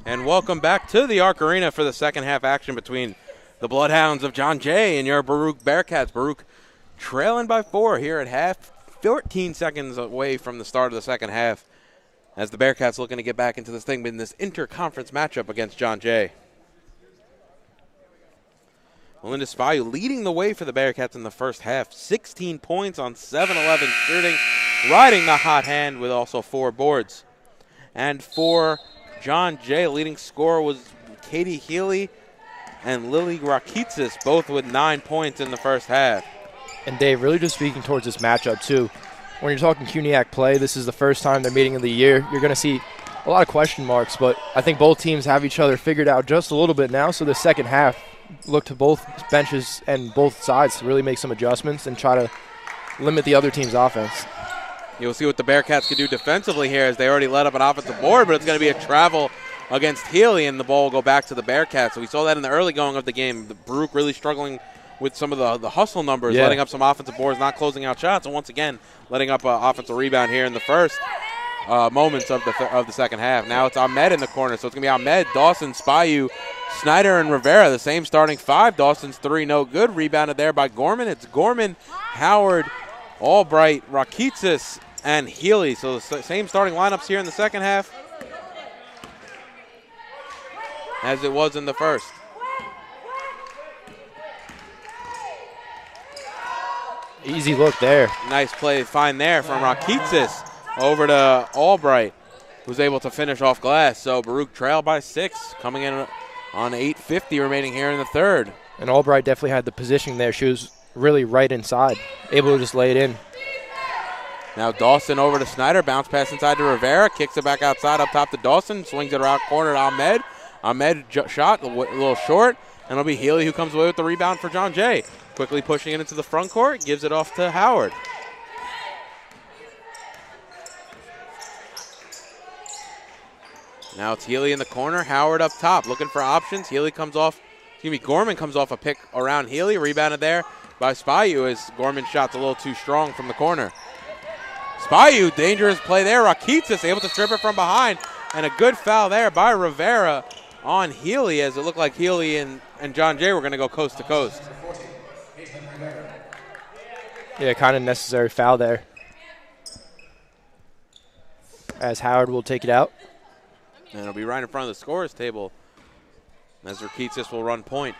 And welcome back to the Arc Arena for the second half action between the Bloodhounds of John Jay and your Baruch Bearcats. Baruch trailing by 4 here at half, 14 seconds away from the start of the second half, as the Bearcats looking to get back into this thing in this interconference matchup against John Jay. Melinda Spayu leading the way for the Bearcats in the first half. 16 points on 7-11 shooting, riding the hot hand with also 4 boards. And for John Jay, leading scorer was Katie Healy and Lily Rakitsis, both with 9 points in the first half. And Dave, really just speaking towards this matchup too, when you're talking CUNYAC play, this is the first time they're meeting of the year. You're going to see a lot of question marks, but I think both teams have each other figured out just a little bit now. So the second half, look to both benches and both sides to really make some adjustments and try to limit the other team's offense. You'll see what the Bearcats can do defensively here, as they already let up an offensive board, but it's going to be a travel against Healy, and the ball will go back to the Bearcats. So we saw that in the early going of the game. The Baruch really struggling with some of the hustle numbers, letting up some offensive boards, not closing out shots, and once again letting up an offensive rebound here in the first moments of the second half. Now it's Ahmed in the corner, so it's going to be Ahmed, Dawson, Spayu, Snyder, and Rivera, the same starting 5. Dawson's 3 no good. Rebounded there by Gorman. It's Gorman, Howard, Albright, Rakitsis, and Healy. So the same starting lineups here in the second half as it was in the first. Easy look there. Nice play find there from Rakitsis over to Albright, who's able to finish off glass. So Baruch trailed by 6, coming in on 8:50 remaining here in the third. And Albright definitely had the positioning there. She was really right inside, able to just lay it in. Now Dawson over to Snyder, bounce pass inside to Rivera, kicks it back outside up top to Dawson, swings it around corner to Ahmed. Ahmed shot a little short, and it'll be Healy who comes away with the rebound for John Jay. Quickly pushing it into the front court, gives it off to Howard. Now it's Healy in the corner, Howard up top, looking for options. Gorman comes off a pick around Healy, rebounded there by Spayu as Gorman's shot's a little too strong from the corner. Spayu, dangerous play there. Rakitsis able to strip it from behind, and a good foul there by Rivera on Healy, as it looked like Healy and John Jay were going to go coast to coast. Yeah, kind of necessary foul there, as Howard will take it out. And it'll be right in front of the scorer's table as Rakitsis will run point.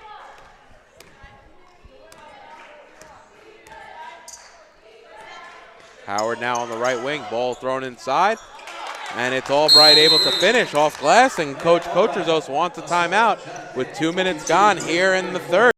Howard now on the right wing, ball thrown inside, and it's Albright able to finish off glass, and Coach Kotrazos wants a timeout with 2 minutes gone here in the third.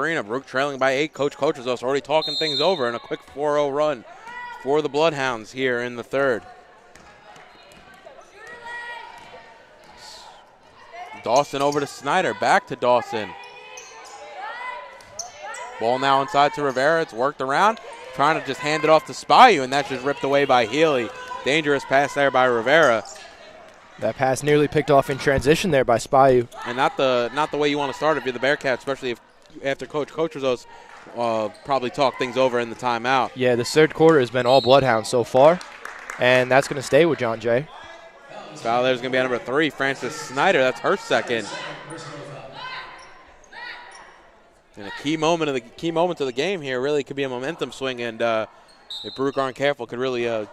Baruch trailing by 8. Coach Kotrazos already talking things over, and a quick 4-0 run for the Bloodhounds here in the third. Dawson over to Snyder, back to Dawson. Ball now inside to Rivera. It's worked around, trying to just hand it off to Spayu, and that's just ripped away by Healy. Dangerous pass there by Rivera. That pass nearly picked off in transition there by Spayu. And not the way you want to start if you're the Bearcats, especially after Coach Kotrazos probably talked things over in the timeout. Yeah, the third quarter has been all Bloodhounds so far, and that's going to stay with John Jay. Foul there's going to be on number 3, Frances Snyder. That's her second. And a key moment of the game here really could be a momentum swing, and if Baruch aren't careful, could really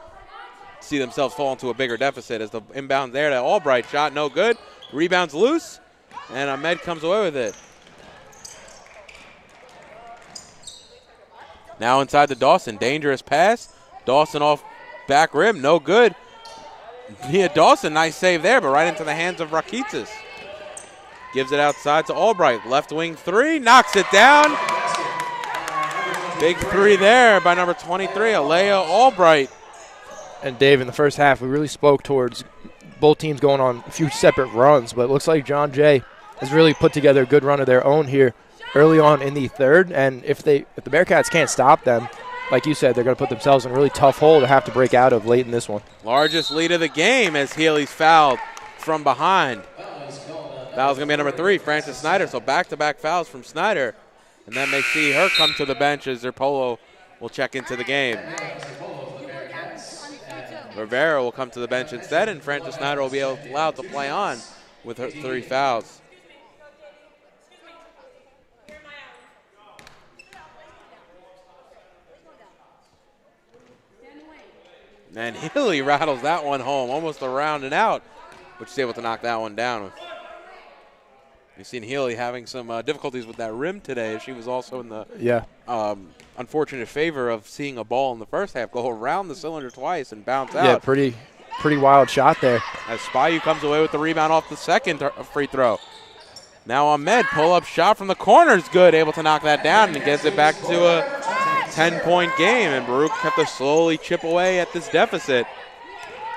see themselves fall into a bigger deficit. As the inbound there to Albright, shot no good, rebounds loose, and Ahmed comes away with it. Now inside to Dawson, dangerous pass. Dawson off back rim, no good. Yeah, Dawson, nice save there, but right into the hands of Rakitsis. Gives it outside to Albright. Left wing three. Knocks it down. Big three there by number 23, Alea Albright. And Dave, in the first half, we really spoke towards both teams going on a few separate runs, but it looks like John Jay has really put together a good run of their own here early on in the third. And if the Bearcats can't stop them, like you said, they're going to put themselves in a really tough hole to have to break out of late in this one. Largest lead of the game as Healy's fouled from behind. Foul's going to be number 3, Francis Snyder. So back-to-back fouls from Snyder. And that may see her come to the bench as Zerpolo will check into the game. Rivera will come to the bench instead, and Francis Snyder will be allowed to play on with her 3 fouls. And Healy rattles that one home, almost a round and out, but she's able to knock that one down. You've seen Healy having some difficulties with that rim today. She was also in the unfortunate favor of seeing a ball in the first half go around the cylinder twice and bounce out. Yeah, pretty wild shot there. As Spayu comes away with the rebound off the second free throw. Now Ahmed, pull-up shot from the corner is good, able to knock that down and gets it back to a 10-point game. And Baruch have to slowly chip away at this deficit.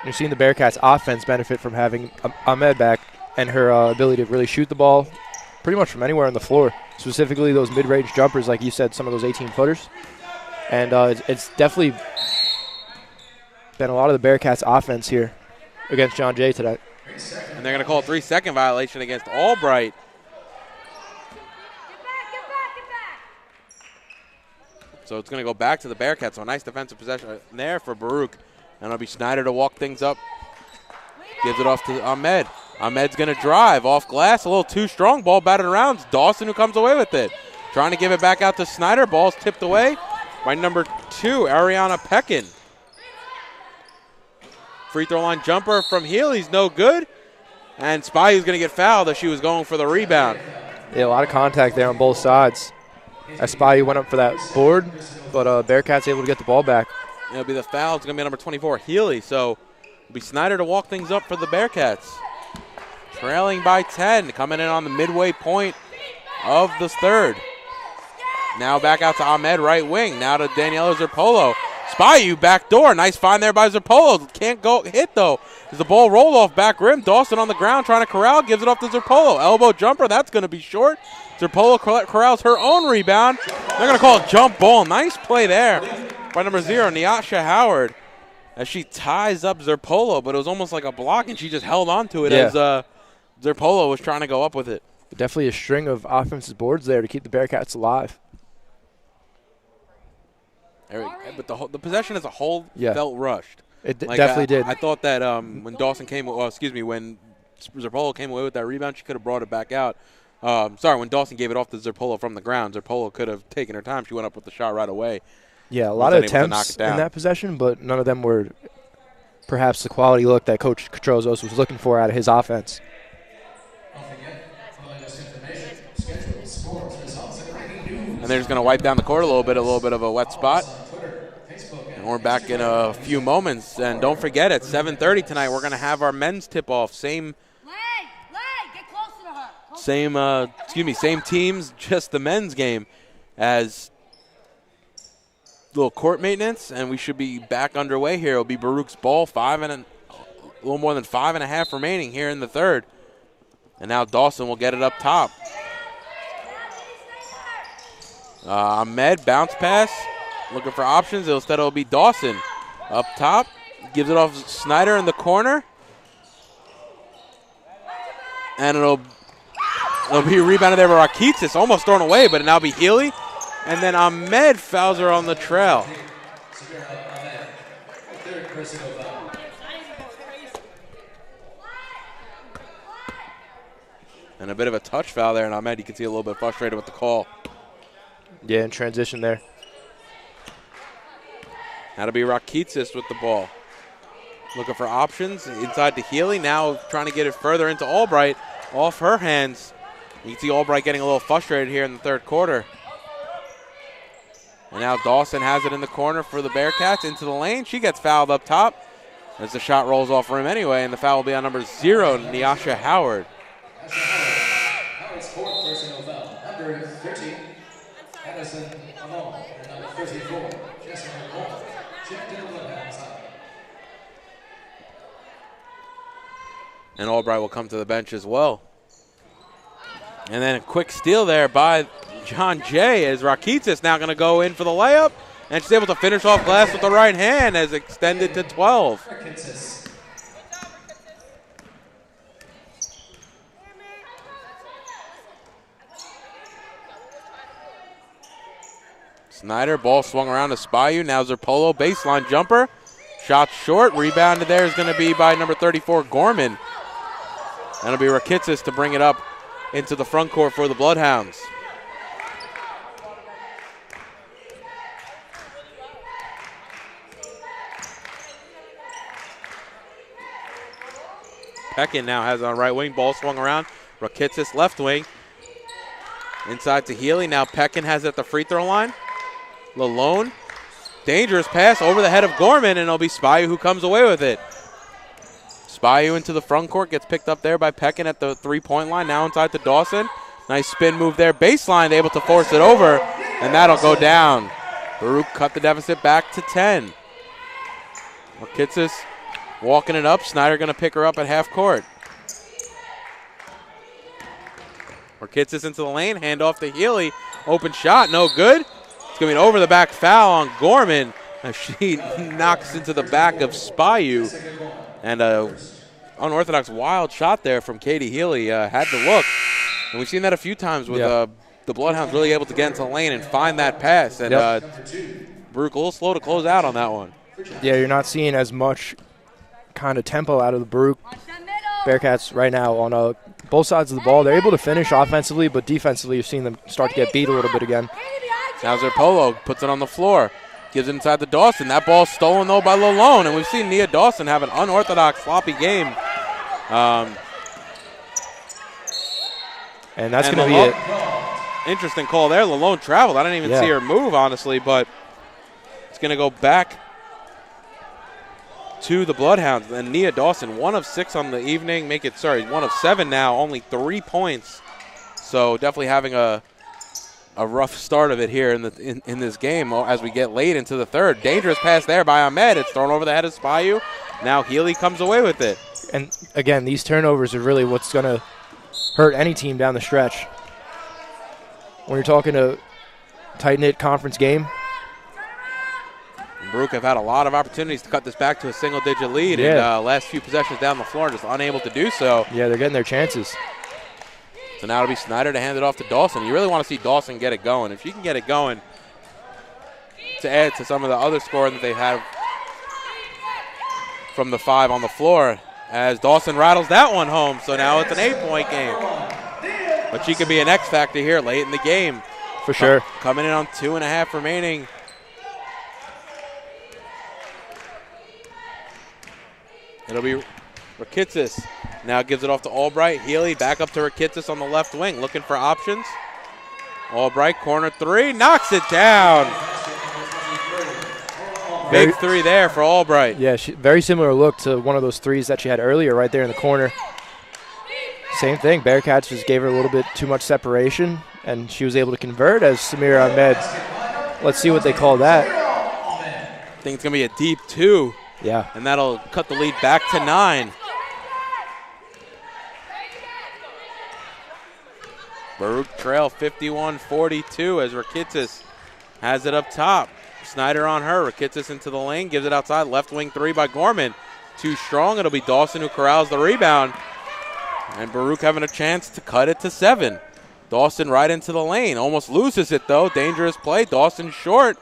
You're seeing the Bearcats' offense benefit from having Ahmed back and her ability to really shoot the ball pretty much from anywhere on the floor, specifically those mid-range jumpers, like you said, some of those 18-footers. And it's definitely been a lot of the Bearcats' offense here against John Jay today. And they're going to call a 3-second violation against Albright. So it's going to go back to the Bearcats. So a nice defensive possession there for Baruch. And it'll be Snyder to walk things up. Gives it off to Ahmed. Ahmed's going to drive off glass. A little too strong. Ball batted around. It's Dawson who comes away with it. Trying to give it back out to Snyder. Ball's tipped away by number 2, Ariana Peckin. Free throw line jumper from Healy's no good. And Spy's going to get fouled as she was going for the rebound. Yeah, a lot of contact there on both sides. As Spy went up for that board, but Bearcats able to get the ball back. It'll be the foul. It's going to be number 24, Healy. So it'll be Snyder to walk things up for the Bearcats. Trailing by 10, coming in on the midway point of the third. Now back out to Ahmed, right wing. Now to Daniela Zerpolo. Spayu, back door. Nice find there by Zerpolo. Can't go hit, though. As the ball rolled off back rim. Dawson on the ground trying to corral. Gives it off to Zerpolo. Elbow jumper. That's going to be short. Zerpolo corrals her own rebound. They're going to call it jump ball. Nice play there by number 0, Nyasha Howard, as she ties up Zerpolo, but it was almost like a block, and she just held on to it as Zerpolo was trying to go up with it. Definitely a string of offensive boards there to keep the Bearcats alive. But the possession as a whole felt rushed. It definitely did. I thought that when Dawson came, when Zerpolo came away with that rebound, she could have brought it back out. When Dawson gave it off to Zerpolo from the ground, Zerpolo could have taken her time. She went up with the shot right away. Yeah, a lot of attempts in that possession, but none of them were perhaps the quality look that Coach Catrozos was looking for out of his offense. And they're just going to wipe down the court a little bit of a wet spot. And we're back in a few moments. And don't forget, at 7:30 tonight, we're going to have our men's tip-off. Same teams, just the men's game as little court maintenance, and we should be back underway here. It'll be Baruch's ball, a little more than 5.5 remaining here in the third. And now Dawson will get it up top. Ahmed, bounce pass, looking for options. Instead it'll be Dawson up top. Gives it off Snyder in the corner. And it'll be rebounded there by Rakitsis, almost thrown away, but it'll now be Healy. And then Ahmed fouls her on the trail. And a bit of a touch foul there, and Ahmed, you can see a little bit frustrated with the call. Yeah, in transition there. Now to be Rakitsis with the ball. Looking for options inside to Healy. Now trying to get it further into Albright off her hands. You can see Albright getting a little frustrated here in the third quarter. And now Dawson has it in the corner for the Bearcats into the lane. She gets fouled up top as the shot rolls off rim anyway, and the foul will be on number 0, Nyasha Howard. Addison Malone, number 34. Jessica Malone, checked in the bloodhound side. And Albright will come to the bench as well. And then a quick steal there by John Jay as Rakitsis now going to go in for the layup. And she's able to finish off glass with the right hand as extended to 12. Snyder, ball swung around to Spayu. Now Zerpolo, baseline jumper. Shot short. Rebounded there is going to be by number 34, Gorman. And it'll be Rakitsis to bring it up into the front court for the Bloodhounds. Peckin now has it on right wing. Ball swung around. Rakitsis left wing. Inside to Healy. Now Peckin has it at the free throw line. Lalone. Dangerous pass over the head of Gorman, and it'll be Spayu who comes away with it. Spayu into the front court. Gets picked up there by Peckin at the three-point line. Now inside to Dawson. Nice spin move there. Baseline, able to force it over, and that'll go down. Baruch cut the deficit back to 10. Rakitsis walking it up. Snyder going to pick her up at half court. Rakitsis into the lane. Hand off to Healy. Open shot. No good. It's going to be an over-the-back foul on Gorman as she knocks into the back of Spayu. And an unorthodox wild shot there from Katie Healy. Had to look. And we've seen that a few times with the Bloodhounds really able to get into the lane and find that pass. And Baruch a little slow to close out on that one. Yeah, you're not seeing as much kind of tempo out of the Baruch Bearcats right now on both sides of the ball. They're able to finish offensively, but defensively you're seeing them start to get beat a little bit again. Now Zerpolo puts it on the floor. Gives it inside to Dawson. That ball's stolen, though, by Lalone. And we've seen Nia Dawson have an unorthodox, sloppy game. And that's going to be it. Interesting call there. Lalone traveled. I didn't even see her move, honestly, but it's going to go back to the Bloodhounds. And Nia Dawson, 1 of 6 on the evening. 1 of 7 now, only 3 points. So definitely having a rough start of it here in this game as we get late into the third. Dangerous pass there by Ahmed. It's thrown over the head of Spayu. Now Healy comes away with it. And, again, these turnovers are really what's going to hurt any team down the stretch. When you're talking a tight-knit conference game. Baruch have had a lot of opportunities to cut this back to a single-digit lead. And last few possessions down the floor, just unable to do so. Yeah, they're getting their chances. So now it'll be Snyder to hand it off to Dawson. You really want to see Dawson get it going. If she can get it going to add to some of the other scoring that they've had from the 5 on the floor, as Dawson rattles that one home. So now it's an 8-point game. But she could be an X factor here late in the game. For sure. Coming in on 2.5 remaining. It'll be Rakitsis. Now gives it off to Albright. Healy back up to Rakitsis on the left wing, looking for options. Albright, corner 3, knocks it down. Big 3 there for Albright. Yeah, very similar look to one of those threes that she had earlier right there in the corner. Same thing, Bearcats just gave her a little bit too much separation, and she was able to convert as Samira Ahmed. Let's see what they call that. I think it's going to be a deep 2. Yeah. And that'll cut the lead back to 9. Baruch trail 51-42 as Rakitsis has it up top. Snyder on her. Rakitsis into the lane, gives it outside. Left wing 3 by Gorman. Too strong. It'll be Dawson who corrals the rebound. And Baruch having a chance to cut it to 7. Dawson right into the lane. Almost loses it, though. Dangerous play. Dawson short.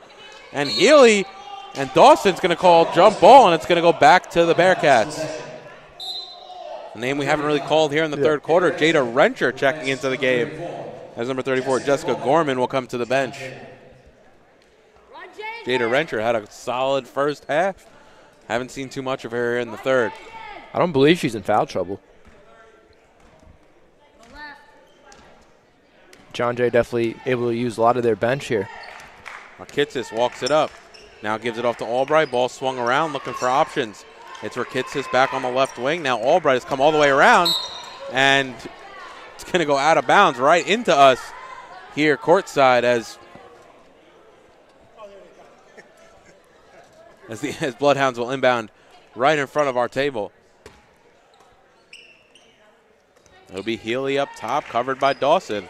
And Healy and Dawson's going to call jump ball, and it's going to go back to the Bearcats. A name we haven't really called here in the third quarter, Jada Rencher checking into the game. As number 34, Jessica Gorman will come to the bench. Jada Rencher had a solid first half. Haven't seen too much of her in the third. I don't believe she's in foul trouble. John Jay definitely able to use a lot of their bench here. Rakitsis walks it up. Now gives it off to Albright. Ball swung around, looking for options. It's Rakitsis back on the left wing. Now Albright has come all the way around, and it's going to go out of bounds right into us here courtside as as Bloodhounds will inbound right in front of our table. It'll be Healy up top, covered by Dawson.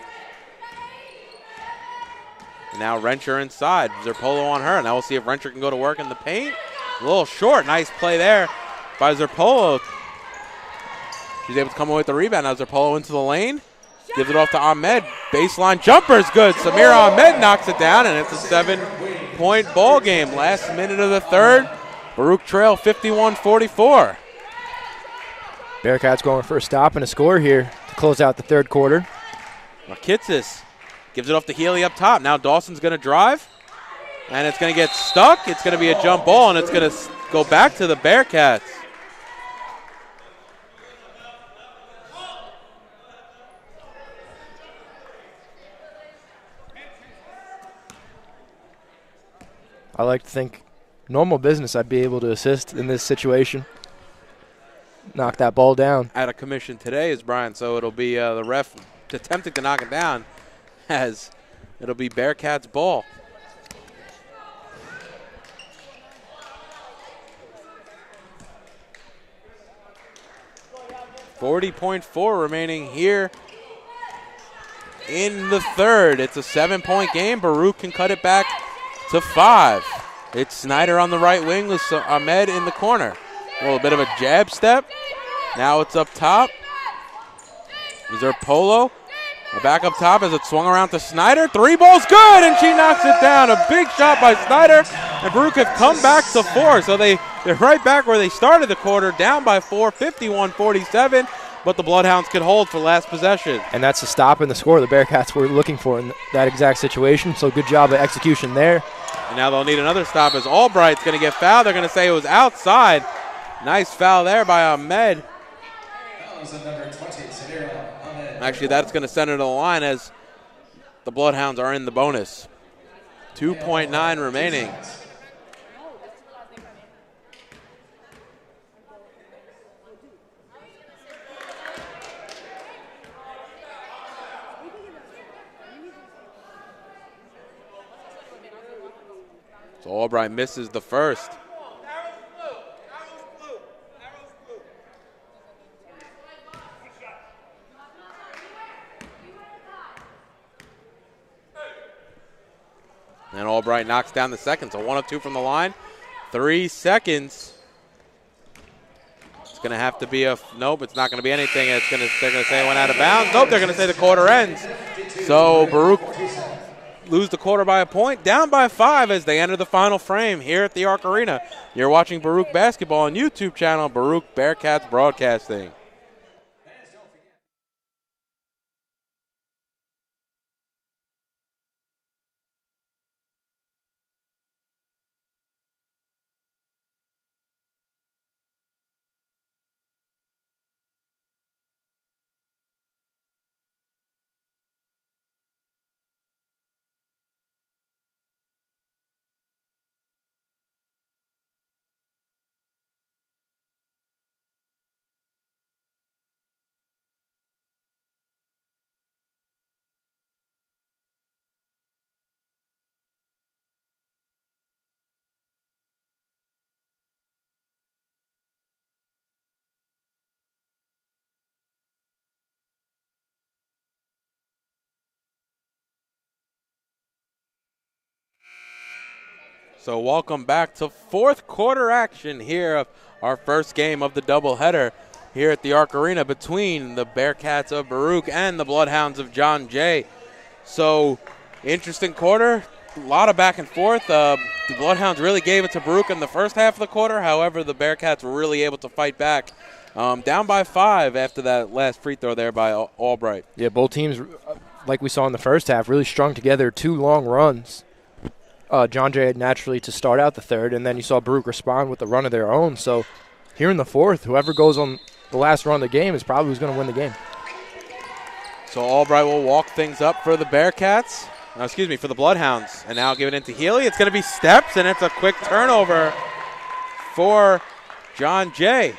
And now Rencher inside. Zerpolo on her. Now we'll see if Rencher can go to work in the paint. A little short. Nice play there by Zerpolo. She's able to come away with the rebound. Now Zerpolo into the lane. Gives it off to Ahmed. Baseline jumper is good. Samira Ahmed knocks it down, and it's a 7-point ball game. Last minute of the third. Baruch trail 51-44. Bearcats going for a stop and a score here to close out the third quarter. Makitsis gives it off to Healy up top. Now Dawson's going to drive, and it's going to get stuck. It's going to be a jump ball, and it's going to go back to the Bearcats. I like to think normal business I'd be able to assist in this situation. Knock that ball down. Out of commission today is Brian, so it'll be the ref attempting to knock it down, as it'll be Bearcats ball. .4 remaining here in the third. It's a 7-point game. Baruch can cut it back to 5. It's Snyder on the right wing with Ahmed in the corner. A little bit of a jab step. Now it's up top. Zerpolo back up top as it swung around to Snyder. 3 balls good, and she knocks it down. A big shot by Snyder, and Baruch have come back to 4. So they're right back where they started the quarter, down by 4, 51-47. But the Bloodhounds could hold for last possession. And that's the stop and the score the Bearcats were looking for in that exact situation. So good job of execution there. And now they'll need another stop as Albright's going to get fouled. They're going to say it was outside. Nice foul there by Ahmed. Actually, that's going to send it to the line as the Bloodhounds are in the bonus. 2.9 remaining. So Albright misses the first. And Albright knocks down the second. So 1 of 2 from the line. 3 seconds. It's going to have to be a nope. It's not going to be anything. They're going to say it went out of bounds. Nope. They're going to say the quarter ends. So Baruch lose the quarter by a point, down by 5 as they enter the final frame here at the Arc Arena. You're watching Baruch Basketball on YouTube channel, Baruch Bearcats Broadcasting. So welcome back to fourth quarter action here of our first game of the doubleheader here at the Arc Arena between the Bearcats of Baruch and the Bloodhounds of John Jay. So interesting quarter, a lot of back and forth. The Bloodhounds really gave it to Baruch in the first half of the quarter. However, the Bearcats were really able to fight back. Down by 5 after that last free throw there by Albright. Yeah, both teams, like we saw in the first half, really strung together 2 long runs. John Jay had naturally to start out the third, and then you saw Baruch respond with a run of their own. So here in the fourth, whoever goes on the last run of the game is probably who's going to win the game. So Albright will walk things up for the Bearcats. For the Bloodhounds. And now give it into Healy. It's going to be steps, and it's a quick turnover for John Jay.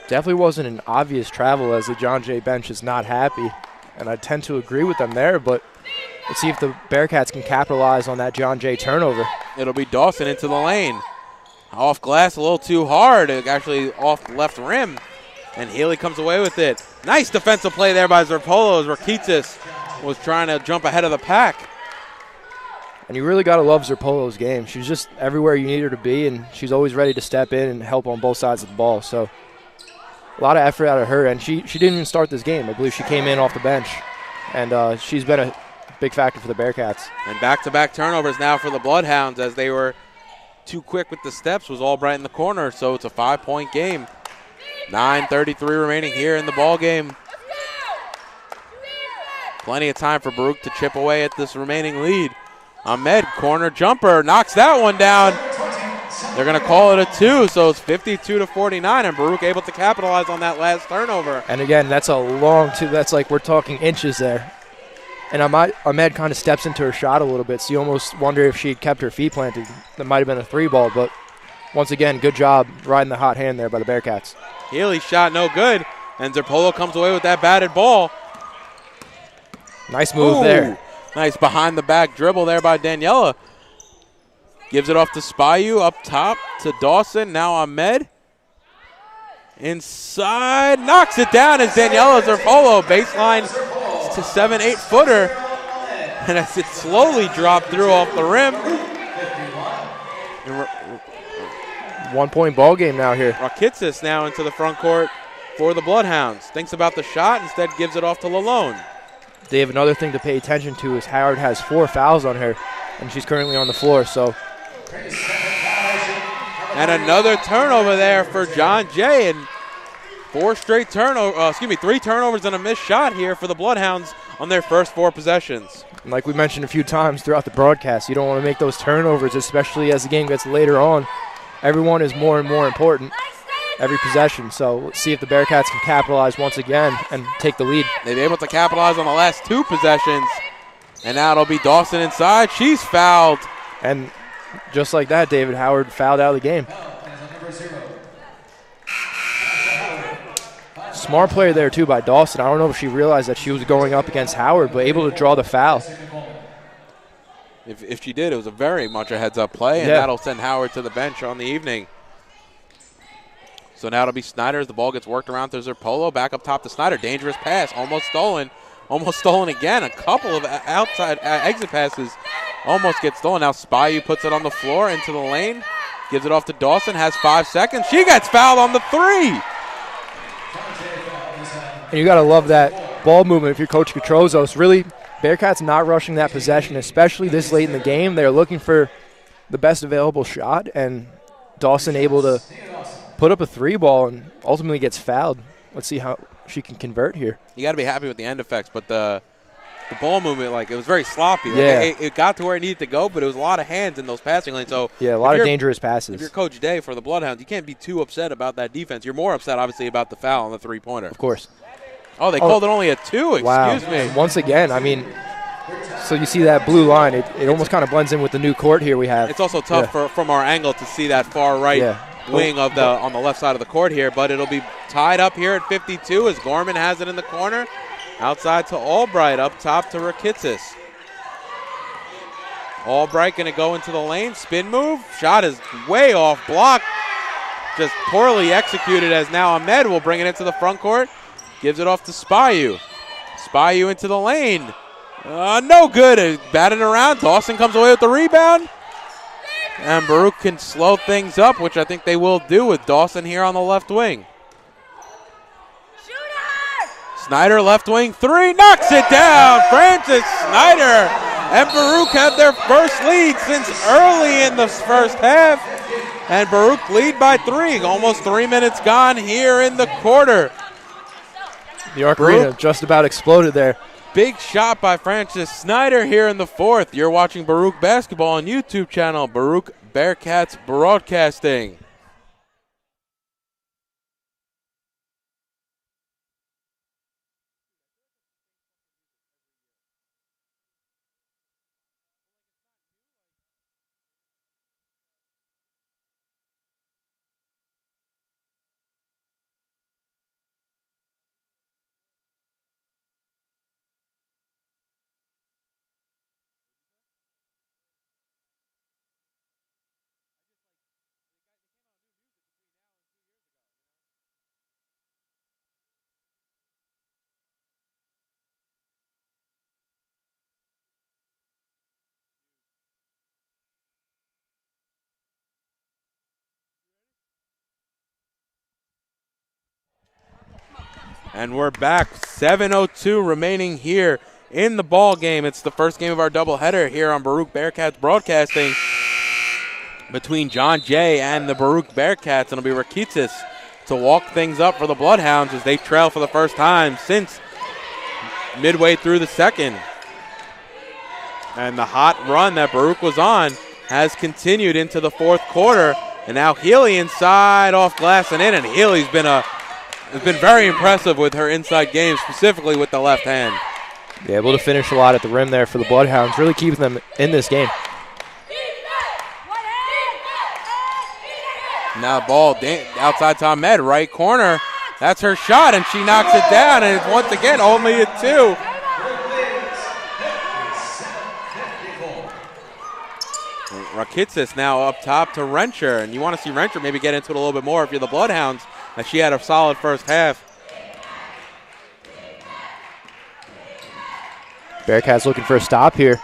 Definitely wasn't an obvious travel as the John Jay bench is not happy, and I tend to agree with them there, but Let's see if the Bearcats can capitalize on that John Jay turnover. It'll be Dawson into the lane. Off glass a little too hard, actually off the left rim. And Healy comes away with it. Nice defensive play there by Zerpolo as Rakitis was trying to jump ahead of the pack. And you really got to love Zerpolo's game. She's just everywhere you need her to be, and she's always ready to step in and help on both sides of the ball. So a lot of effort out of her, and she didn't even start this game. I believe she came in off the bench, and she's been a big factor for the Bearcats. And back-to-back turnovers now for the Bloodhounds as they were too quick with the steps. Was Albright in the corner, so it's a 5-point game. 9:33 remaining here in the ball game. Plenty of time for Baruch to chip away at this remaining lead. Ahmed, corner jumper, knocks that one down. They're going to call it a 2, so it's 52-49, and Baruch able to capitalize on that last turnover. And again, that's a long 2. That's like we're talking inches there. And Ahmed kind of steps into her shot a little bit, so you almost wonder if she had kept her feet planted. That might have been a 3-ball, but once again, good job riding the hot hand there by the Bearcats. Healy's shot no good, and Zerpolo comes away with that batted ball. Nice move there. Nice behind-the-back dribble there by Daniela. Gives it off to Spayu, up top to Dawson. Now Ahmed. Inside, knocks it down as Daniela Zerpolo. Baseline to 7-8 footer. And as it slowly dropped through off the rim. 1-point ball game now here. Rakitsis now into the front court for the Bloodhounds. Thinks about the shot, instead gives it off to Lalone. Dave, another thing to pay attention to is Howard has 4 fouls on her, and she's currently on the floor. So, and another turnover there for John Jay, and 3 turnovers and a missed shot here for the Bloodhounds on their first 4 possessions. And like we mentioned a few times throughout the broadcast, you don't want to make those turnovers, especially as the game gets later on. Everyone is more and more important every possession. So let's see if the Bearcats can capitalize once again and take the lead. They've been able to capitalize on the last 2 possessions. And now it'll be Dawson inside. She's fouled. And just like that, David Howard fouled out of the game. Smart player there, too, by Dawson. I don't know if she realized that she was going up against Howard, but able to draw the foul. If she did, it was a very much a heads-up play, and that'll send Howard to the bench on the evening. So now it'll be Snyder as the ball gets worked around to Zerpolo. Back up top to Snyder. Dangerous pass. Almost stolen. Almost stolen again. A couple of outside exit passes almost get stolen. Now Spayu puts it on the floor into the lane. Gives it off to Dawson. Has 5 seconds. She gets fouled on the 3. And you got to love that ball movement if you're Coach Catrozos. Really, Bearcats not rushing that possession, especially this late in the game. They're looking for the best available shot, and Dawson able to put up a 3-ball and ultimately gets fouled. Let's see how she can convert here. You got to be happy with the end effects, but the ball movement, like, it was very sloppy. Yeah. It got to where it needed to go, but it was a lot of hands in those passing lanes. So yeah, a lot of dangerous passes. If you're Coach Day for the Bloodhounds, you can't be too upset about that defense. You're more upset, obviously, about the foul on the 3-pointer. Of course. Oh, they called it only a 2. Excuse me. Once again, I mean, so you see that blue line. It almost kind of blends in with the new court here we have. It's also tough from our angle to see that far right wing of on the left side of the court here, but it'll be tied up here at 52 as Gorman has it in the corner. Outside to Albright, up top to Rakitsis. Albright going to go into the lane, spin move. Shot is way off block. Just poorly executed as now Ahmed will bring it into the front court. Gives it off to Spayu. Spayu into the lane. No good. Batted around. Dawson comes away with the rebound. And Baruch can slow things up, which I think they will do with Dawson here on the left wing. Snyder, left wing 3, knocks it down. Francis Snyder and Baruch have their first lead since early in the first half. And Baruch lead by 3. Almost 3 minutes gone here in the quarter. The Arc Arena just about exploded there. Big shot by Francis Snyder here in the 4th. You're watching Baruch Basketball on YouTube channel, Baruch Bearcats Broadcasting. And we're back. 7:02 remaining here in the ball game. It's the first game of our doubleheader here on Baruch Bearcats Broadcasting between John Jay and the Baruch Bearcats. And it'll be Rakitsis to walk things up for the Bloodhounds as they trail for the first time since midway through the second. And the hot run that Baruch was on has continued into the fourth quarter. And now Healy inside, off glass and in. And Healy's has been very impressive with her inside game, specifically with the left hand. Yeah, able to finish a lot at the rim there for the Bloodhounds, really keeping them in this game. Now ball outside to Ahmed, right corner. That's her shot, and she knocks it down, and it's once again only a 2. Rakitsis now up top to Rencher, and you want to see Rencher maybe get into it a little bit more if you're the Bloodhounds, as she had a solid first half. Bearcats looking for a stop here.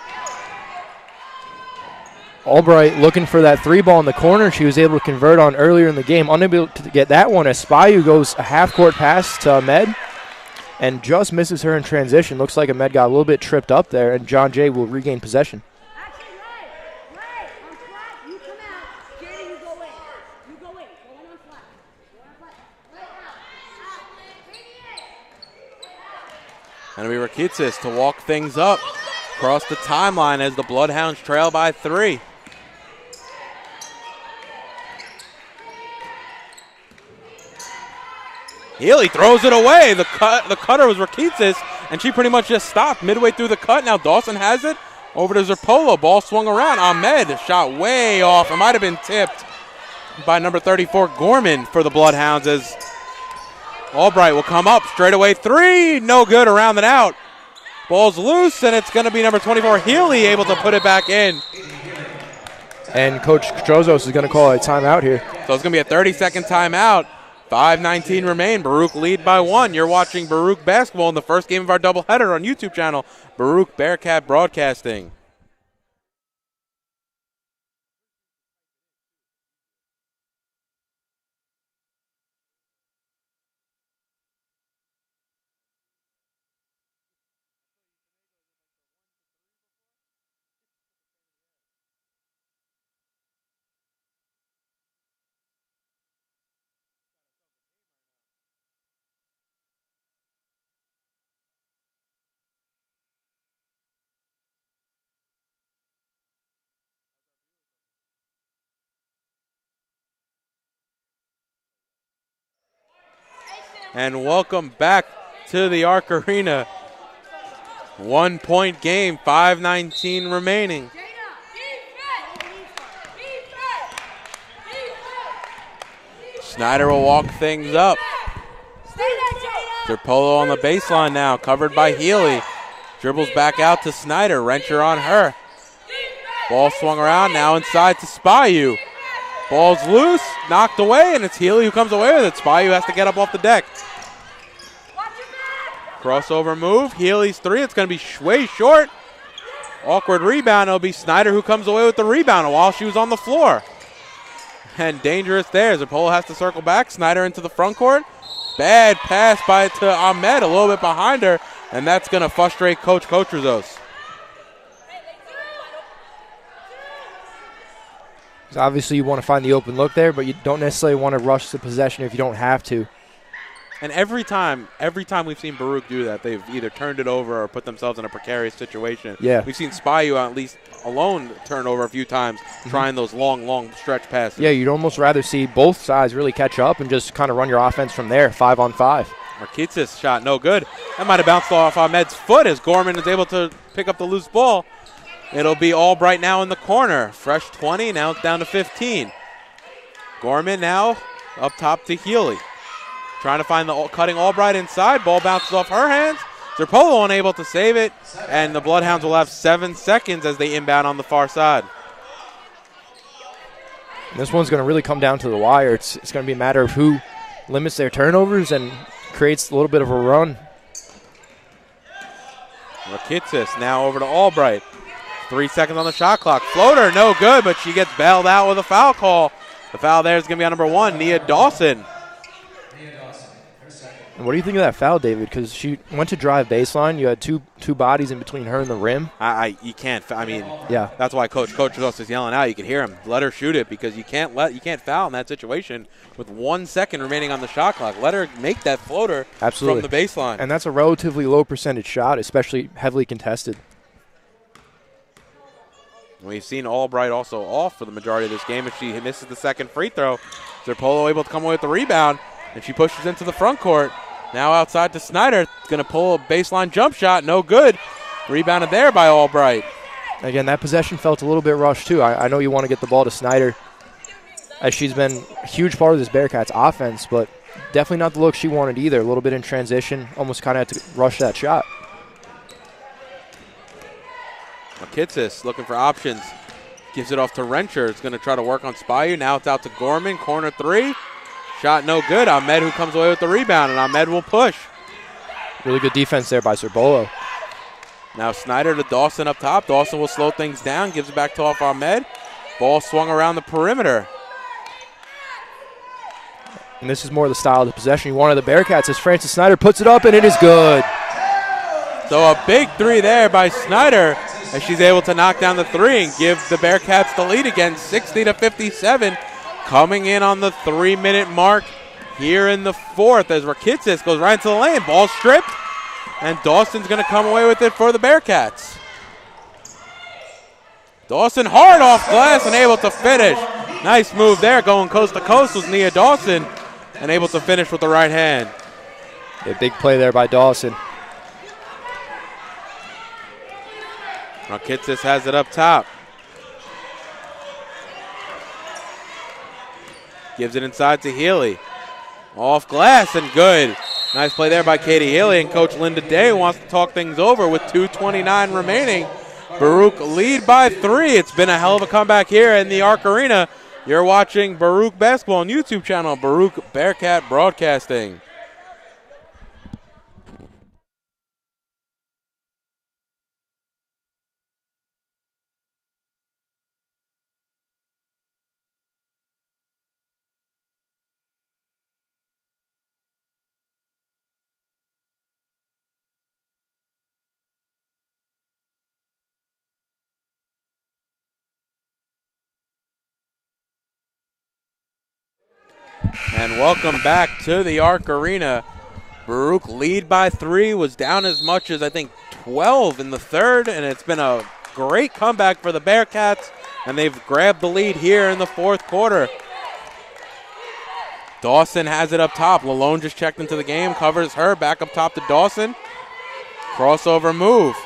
Albright looking for that 3 ball in the corner. She was able to convert on earlier in the game. Unable to get that one as Spayu goes a half-court pass to Ahmed and just misses her in transition. Looks like Ahmed got a little bit tripped up there, and John Jay will regain possession. And it'll be Rakitsis to walk things up across the timeline as the Bloodhounds trail by 3. Healy throws it away. The cutter was Rakitsis, and she pretty much just stopped midway through the cut. Now Dawson has it over to Zerpolo. Ball swung around. Ahmed shot way off. It might have been tipped by number 34 Gorman for the Bloodhounds as Albright will come up straight away. 3, no good, around and out. Ball's loose, and it's going to be number 24 Healy able to put it back in. And Coach Trozos is going to call a timeout here. So it's going to be a 30-second timeout. 5:19 remain. Baruch lead by 1. You're watching Baruch basketball in the first game of our doubleheader on YouTube channel, Baruch Bearcat Broadcasting. And welcome back to the Arc Arena. 1-point game, 5:19 remaining. Snyder will walk things up. Zerpolo on the baseline now, covered by Healy. Dribbles back out to Snyder, Rencher on her. Ball swung around, now inside to Spayu. Ball's loose, knocked away, and it's Healy who comes away with it. Spayu has to get up off the deck. Crossover move, Healy's 3, it's going to be way short. Awkward rebound, it'll be Snyder who comes away with the rebound while she was on the floor. And dangerous there, Zerpolo has to circle back, Snyder into the front court. Bad pass to Ahmed, a little bit behind her, and that's going to frustrate Coach Kotrazos. So obviously you want to find the open look there, but you don't necessarily want to rush the possession if you don't have to. And every time we've seen Baruch do that, they've either turned it over or put themselves in a precarious situation. Yeah. We've seen Spayu at least alone turn over a few times, trying those long stretch passes. Yeah, you'd almost rather see both sides really catch up and just kind of run your offense from there, 5-on-5. Rakitsis shot no good. That might have bounced off Ahmed's foot as Gorman is able to pick up the loose ball. It'll be Albright now in the corner. Fresh 20, now it's down to 15. Gorman now up top to Healy. Trying to find the cutting Albright inside. Ball bounces off her hands. Zerpolo unable to save it. And the Bloodhounds will have 7 seconds as they inbound on the far side. This one's going to really come down to the wire. It's going to be a matter of who limits their turnovers and creates a little bit of a run. Rakitsis now over to Albright. 3 seconds on the shot clock. Floater, no good, but she gets bailed out with a foul call. The foul there is going to be on number 1, Nia Dawson. And what do you think of that foul, David? Because she went to drive baseline. You had two bodies in between her and the rim. You can't. I mean, yeah. That's why Coach was just yelling out. You can hear him. Let her shoot it because you can't foul in that situation with 1 second remaining on the shot clock. Let her make that floater Absolutely. from the baseline. And that's a relatively low percentage shot, especially heavily contested. We've seen Albright also off for the majority of this game. If she misses the second free throw, Zerpolo able to come away with the rebound, and she pushes into the front court. Now outside to Snyder. Going to pull a baseline jump shot. No good. Rebounded there by Albright. Again, that possession felt a little bit rushed, too. I know you want to get the ball to Snyder, as she's been a huge part of this Bearcats offense, but definitely not the look she wanted either. A little bit in transition. Almost kind of had to rush that shot. Kitsis looking for options. Gives it off to Rencher. It's going to try to work on Spayu. Now it's out to Gorman. Corner three. Shot no good. Ahmed who comes away with the rebound, and Ahmed will push. Really good defense there by Zerbolo. Now Snyder to Dawson up top. Dawson will slow things down. Gives it back to off Ahmed. Ball swung around the perimeter. And this is more the style of the possession you wanted the Bearcats as Francis Snyder puts it up, and it is good. So a big three there by Snyder as she's able to knock down the three and give the Bearcats the lead again, 60-57. Coming in on the 3-minute mark here in the fourth as Rakitsis goes right into the lane. Ball stripped, and Dawson's going to come away with it for the Bearcats. Dawson hard off glass and able to finish. Nice move there, going coast to coast was Nia Dawson, and able to finish with the right hand. A big play there by Dawson. Rakitsis has it up top. Gives it inside to Healy. Off glass and good. Nice play there by Katie Healy, and Coach Linda Day wants to talk things over with 2:29 remaining. Baruch lead by 3. It's been a hell of a comeback here in the Arc Arena. You're watching Baruch Basketball on YouTube channel, Baruch Bearcat Broadcasting. And welcome back to the Arc Arena. Baruch lead by 3, was down as much as I think 12 in the third, and it's been a great comeback for the Bearcats, and they've grabbed the lead here in the fourth quarter. Dawson has it up top. Lalone just checked into the game, covers her, back up top to Dawson. Crossover move.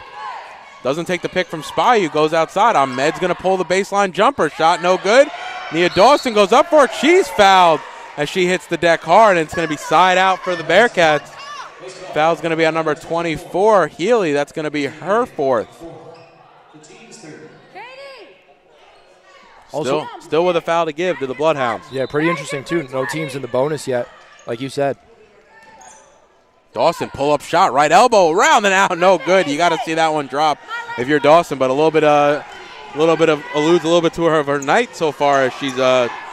Doesn't take the pick from Spayu, goes outside. Ahmed's going to pull the baseline jumper. Shot no good. Nia Dawson goes up for it. She's fouled as she hits the deck hard, and it's going to be side out for the Bearcats. Foul's going to be on number 24, Healy. That's going to be her fourth. Still with a foul to give to the Bloodhounds. Yeah, pretty interesting, too. No teams in the bonus yet, like you said. Dawson, pull-up shot, right elbow, around and out, no good. You got to see that one drop if you're Dawson, but a little bit alludes a little bit to her night so far as she's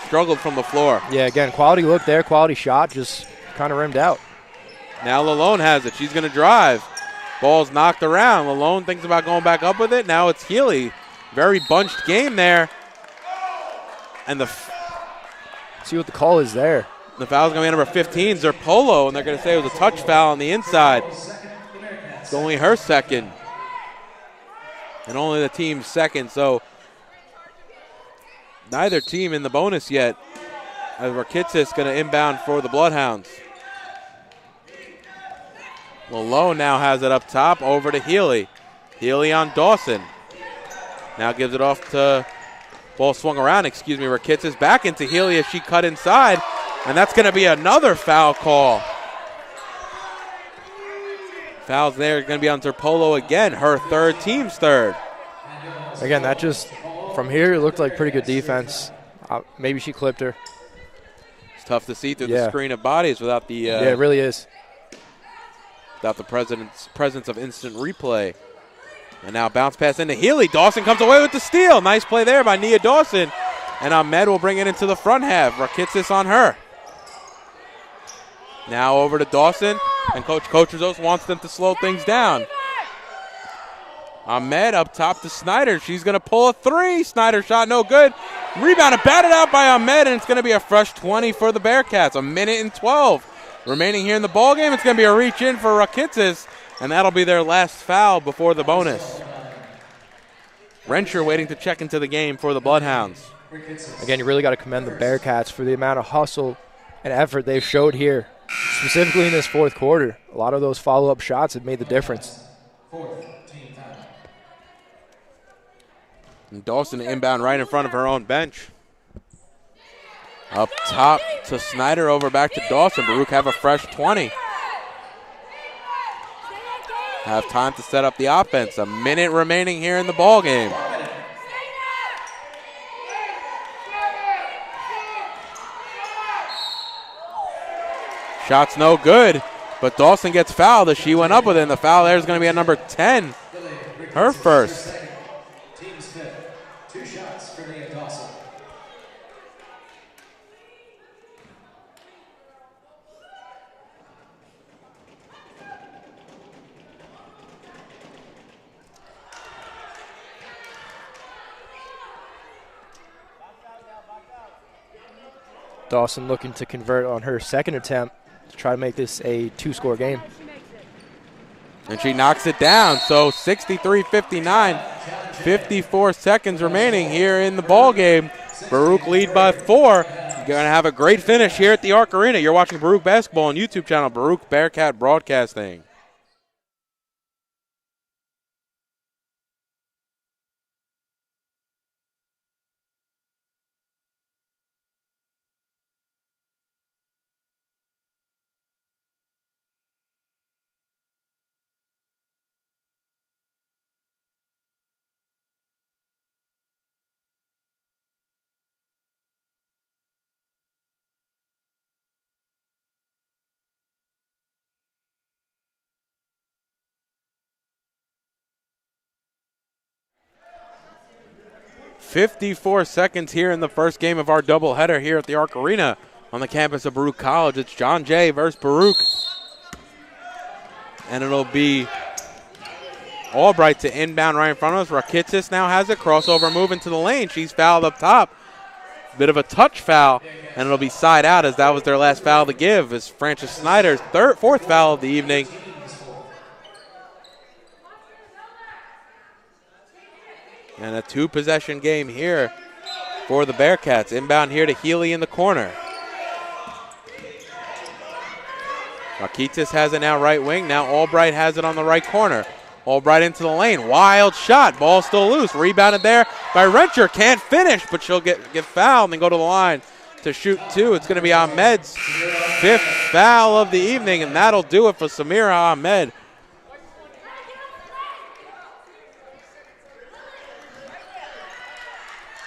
struggled from the floor. Yeah, again, quality look there, quality shot, just kind of rimmed out. Now Lalone has it. She's going to drive. Ball's knocked around. Lalone thinks about going back up with it. Now it's Healy. Very bunched game there. And see what the call is there. The foul's going to be number 15, Zerpolo, and they're going to say it was a touch foul on the inside. It's only her second. And only the team's second, so neither team in the bonus yet. As Rakitsis going to inbound for the Bloodhounds. Lalone now has it up top, over to Healy. Healy on Dawson. Now gives it off to, ball swung around, Rakitsis back into Healy as she cut inside. And that's going to be another foul call. Foul's there, going to be on Zerpolo again, her third, team's third. Again, that just, from here, it looked like pretty good defense. Maybe she clipped her. It's tough to see through the screen of bodies without the yeah, it really is. Without the presence of instant replay. And now bounce pass into Healy. Dawson comes away with the steal. Nice play there by Nia Dawson. And Ahmed will bring it into the front half. Rakitsis on her. Now over to Dawson, and Coach Coachizos wants them to slow things down. Ahmed up top to Snyder. She's going to pull a three. Snyder shot no good. Rebound batted out by Ahmed, and it's going to be a fresh 20 for the Bearcats. 1:12 remaining here in the ballgame. It's going to be a reach in for Rakitis, and that'll be their last foul before the bonus. Rensher waiting to check into the game for the Bloodhounds. Again, you really got to commend the Bearcats for the amount of hustle and effort they've showed here, specifically in this fourth quarter. A lot of those follow-up shots have made the difference. And Dawson inbound right in front of her own bench. Up top to Snyder, over back to Dawson. Baruch have a fresh 20. Have time to set up the offense. A minute remaining here in the ball game. Shot's no good, but Dawson gets fouled as she went up with it. And the foul there is going to be at number 10, her first. Team's fifth. 2 shots for Leah Dawson. Dawson looking to convert on her second attempt to try to make this a 2-score game. And she knocks it down. So 63-59, 54 seconds remaining here in the ball game. Baruch lead by 4. You're going to have a great finish here at the Arc Arena. You're watching Baruch Basketball on YouTube channel, Baruch Bearcat Broadcasting. .54 seconds here in the first game of our doubleheader here at the Arc Arena on the campus of Baruch College. It's John Jay versus Baruch. And it'll be Albright to inbound right in front of us. Rakitis now has it. Crossover move into the lane. She's fouled up top. Bit of a touch foul, and it'll be side out as that was their last foul to give. It's Frances Snyder's fourth foul of the evening. And a 2-possession game here for the Bearcats. Inbound here to Healy in the corner. Rakitis has it now right wing. Now Albright has it on the right corner. Albright into the lane. Wild shot. Ball still loose. Rebounded there by Rensher. Can't finish, but she'll get fouled and then go to the line to shoot 2. It's going to be Ahmed's 5th foul of the evening, and that'll do it for Samira Ahmed.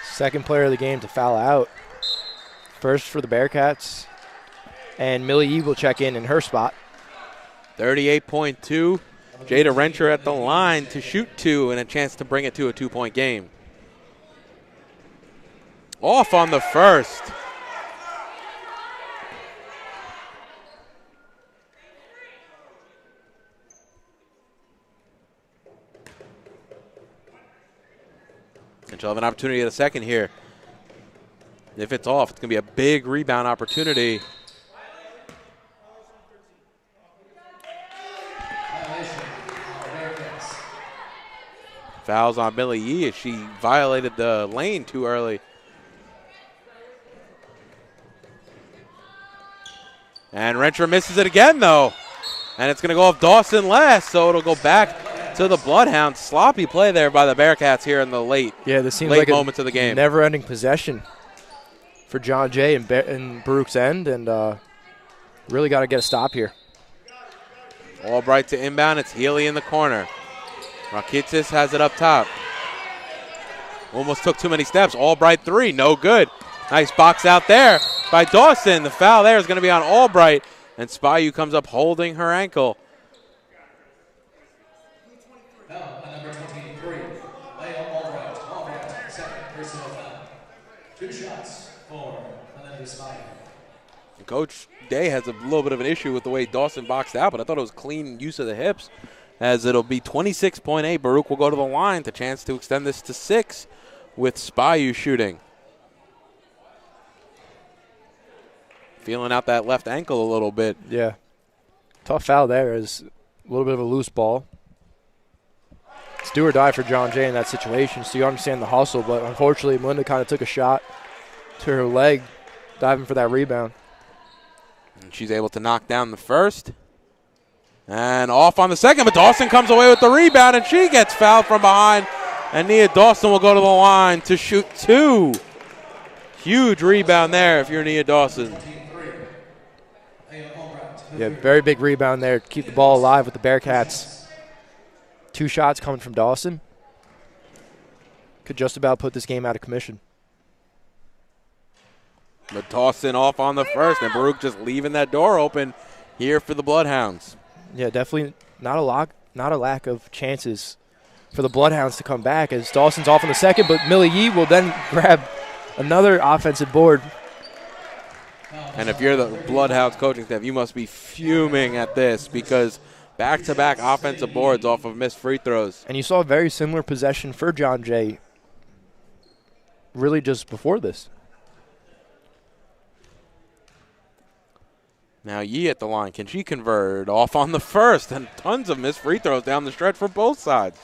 Second player of the game to foul out. First for the Bearcats. And Millie Yee will check in her spot. 38.2. Jada Rensher at the line to shoot 2 and a chance to bring it to a 2-point game. Off on the first. And she'll have an opportunity at a second here. If it's off, it's going to be a big rebound opportunity. Fouls on Millie Yee as she violated the lane too early. And Rensher misses it again, though. And it's going to go off Dawson last, so it'll go back to the Bloodhounds. Sloppy play there by the Bearcats here in the late moments of the game. Never-ending possession for John Jay and Baruch's end, and really got to get a stop here. Albright to inbound. It's Healy in the corner. Rakitis has it up top. Almost took too many steps. Albright 3, no good. Nice box out there by Dawson. The foul there is going to be on Albright, and Spayu comes up holding her ankle. Foul on number 23, Leah Albright. Albright, second personal foul. 2 shots for Melinda Spayu. Coach Day has a little bit of an issue with the way Dawson boxed out, but I thought it was clean use of the hips, as it'll be 26.8. Baruch will go to the line to chance to extend this to 6 with Spayu shooting. Feeling out that left ankle a little bit. Yeah. Tough foul there. Is a little bit of a loose ball. It's do or die for John Jay in that situation, so you understand the hustle, but unfortunately Melinda kind of took a shot to her leg, diving for that rebound. And she's able to knock down the first. And off on the second, but Dawson comes away with the rebound, and she gets fouled from behind. And Nia Dawson will go to the line to shoot 2. Huge rebound there if you're Nia Dawson. Yeah, very big rebound there. Keep the ball alive with the Bearcats. 2 shots coming from Dawson. Could just about put this game out of commission. But Dawson off on the first, and Baruch just leaving that door open here for the Bloodhounds. Yeah, definitely not a lack of chances for the Bloodhounds to come back, as Dawson's off on the second, but Millie Yee will then grab another offensive board. And if you're the Bloodhounds coaching staff, you must be fuming at this, because back-to-back offensive boards off of missed free throws. And you saw a very similar possession for John Jay really just before this. Now Yee at the line. Can she convert? Off on the first, and tons of missed free throws down the stretch for both sides.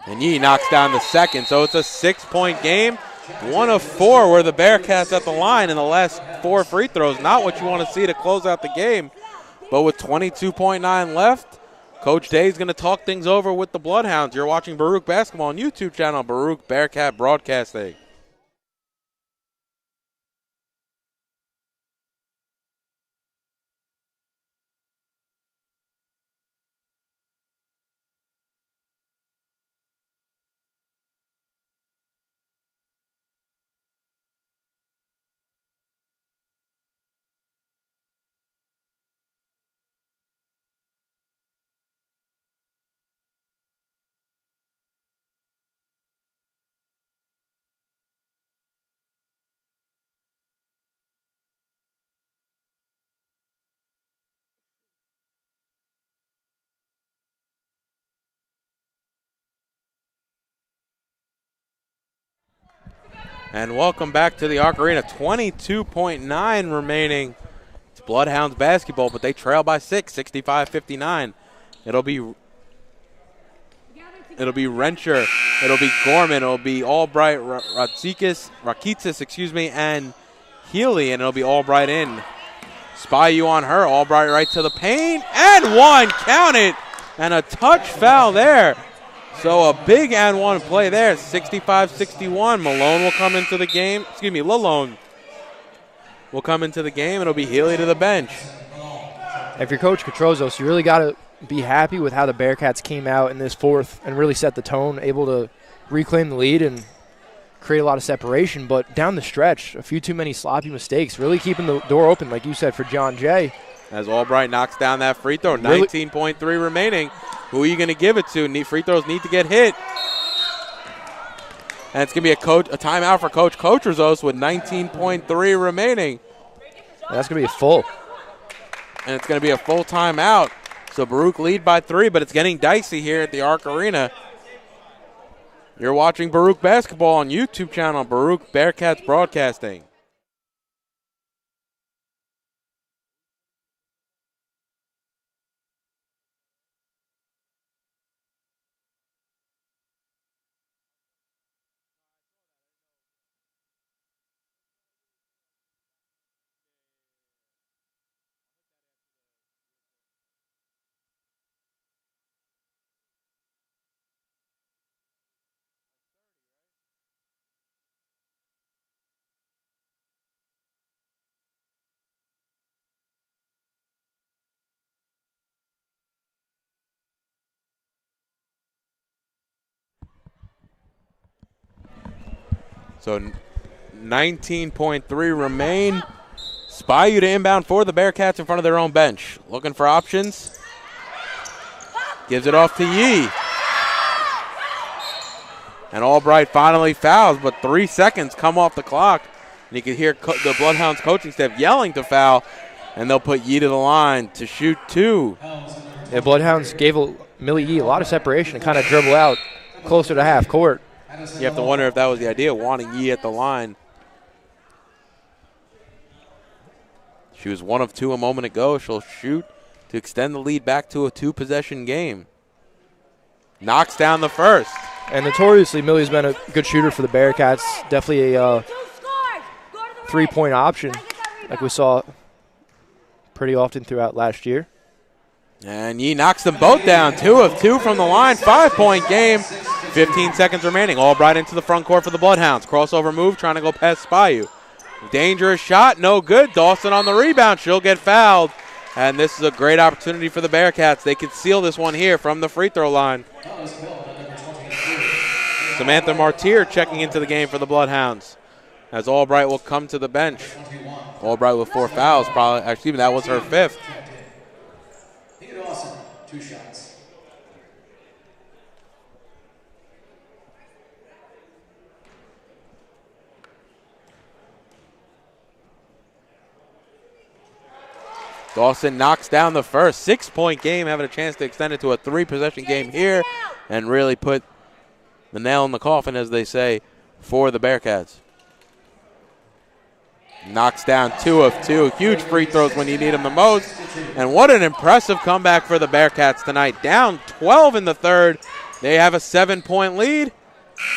And Yee knocks down the second, so it's a 6-point game. 1 of 4 were the Bearcats at the line in the last 4 free throws. Not what you want to see to close out the game. But with 22.9 left, Coach Day is going to talk things over with the Bloodhounds. You're watching Baruch Basketball on YouTube channel, Baruch Bearcat Broadcasting. And welcome back to the Arc Arena. 22.9 remaining. It's Bloodhounds basketball, but they trail by 6, 65-59. It'll be Rencher, it'll be Gorman, it'll be Albright, Rakitsis, and Healy, and it'll be Albright in. Spayu on her, Albright right to the paint, and one, count it, and a touch foul there. So a big and one play there, 65-61. Malone will come into the game. Lalone will come into the game. It'll be Healy to the bench. If you're Coach Catrozos, you really got to be happy with how the Bearcats came out in this fourth and really set the tone, able to reclaim the lead and create a lot of separation. But down the stretch, a few too many sloppy mistakes, really keeping the door open, like you said, for John Jay. As Albright knocks down that free throw, 19.3 remaining. Who are you going to give it to? Free throws need to get hit. And it's going to be a timeout for Coach Catrozos with 19.3 remaining. And that's going to be a full. And it's going to be a full timeout. So Baruch lead by 3, but it's getting dicey here at the Arc Arena. You're watching Baruch Basketball on YouTube channel, Baruch Bearcats Broadcasting. So 19.3 remain. Spayu to inbound for the Bearcats in front of their own bench. Looking for options. Gives it off to Yee. And Albright finally fouls, but 3 seconds come off the clock. And you can hear the Bloodhounds coaching staff yelling to foul, and they'll put Yee to the line to shoot 2. Yeah, Bloodhounds gave Millie Yee a lot of separation and kind of dribble out closer to half court. You have to wonder if that was the idea, wanting Yee at the line. She was 1 of 2 a moment ago. She'll shoot to extend the lead back to a 2-possession game. Knocks down the first. And notoriously, Millie's been a good shooter for the Bearcats. Definitely a three-point option like we saw pretty often throughout last year. And Yee knocks them both down. 2 of 2 from the line. 5-point game. 15 seconds remaining. Albright into the front court for the Bloodhounds. Crossover move, trying to go past Spayu. Dangerous shot, no good. Dawson on the rebound. She'll get fouled. And this is a great opportunity for the Bearcats. They can seal this one here from the free throw line. Samantha Martyr checking into the game for the Bloodhounds, as Albright will come to the bench. Albright with 4 fouls, probably. Actually, that was her 5th. Dawson, 2 shots. Dawson knocks down the first. 6-point game, having a chance to extend it to a 3-possession game here and really put the nail in the coffin, as they say, for the Bearcats. Knocks down 2 of 2. Huge free throws when you need them the most. And what an impressive comeback for the Bearcats tonight. Down 12 in the third. They have a 7-point lead.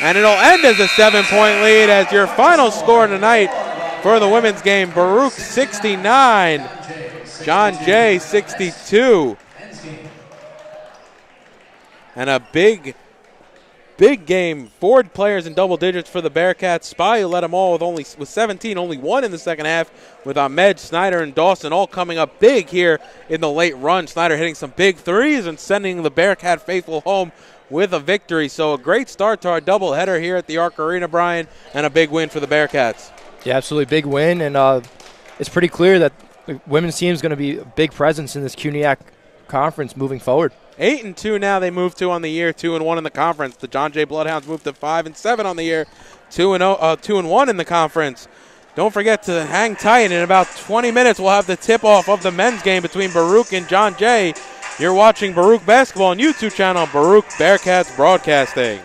And it'll end as a 7-point lead as your final score tonight for the women's game. Baruch 69, John Jay 62. And a big game. 4 players in double digits for the Bearcats. Spayu led them all with 17, only 1 in the second half, with Ahmed, Snyder, and Dawson all coming up big here in the late run. Snyder hitting some big threes and sending the Bearcat faithful home with a victory. So a great start to our doubleheader here at the Arc Arena, Brian, and a big win for the Bearcats. Yeah, absolutely big win, and it's pretty clear that the women's team is going to be a big presence in this CUNYAC conference moving forward. 8-2 now they move to on the year, 2-1 in the conference. The John Jay Bloodhounds moved to 5-7 on the year, 2-1 in the conference. Don't forget to hang tight. In about 20 minutes, we'll have the tip-off of the men's game between Baruch and John Jay. You're watching Baruch Basketball on YouTube channel, Baruch Bearcats Broadcasting.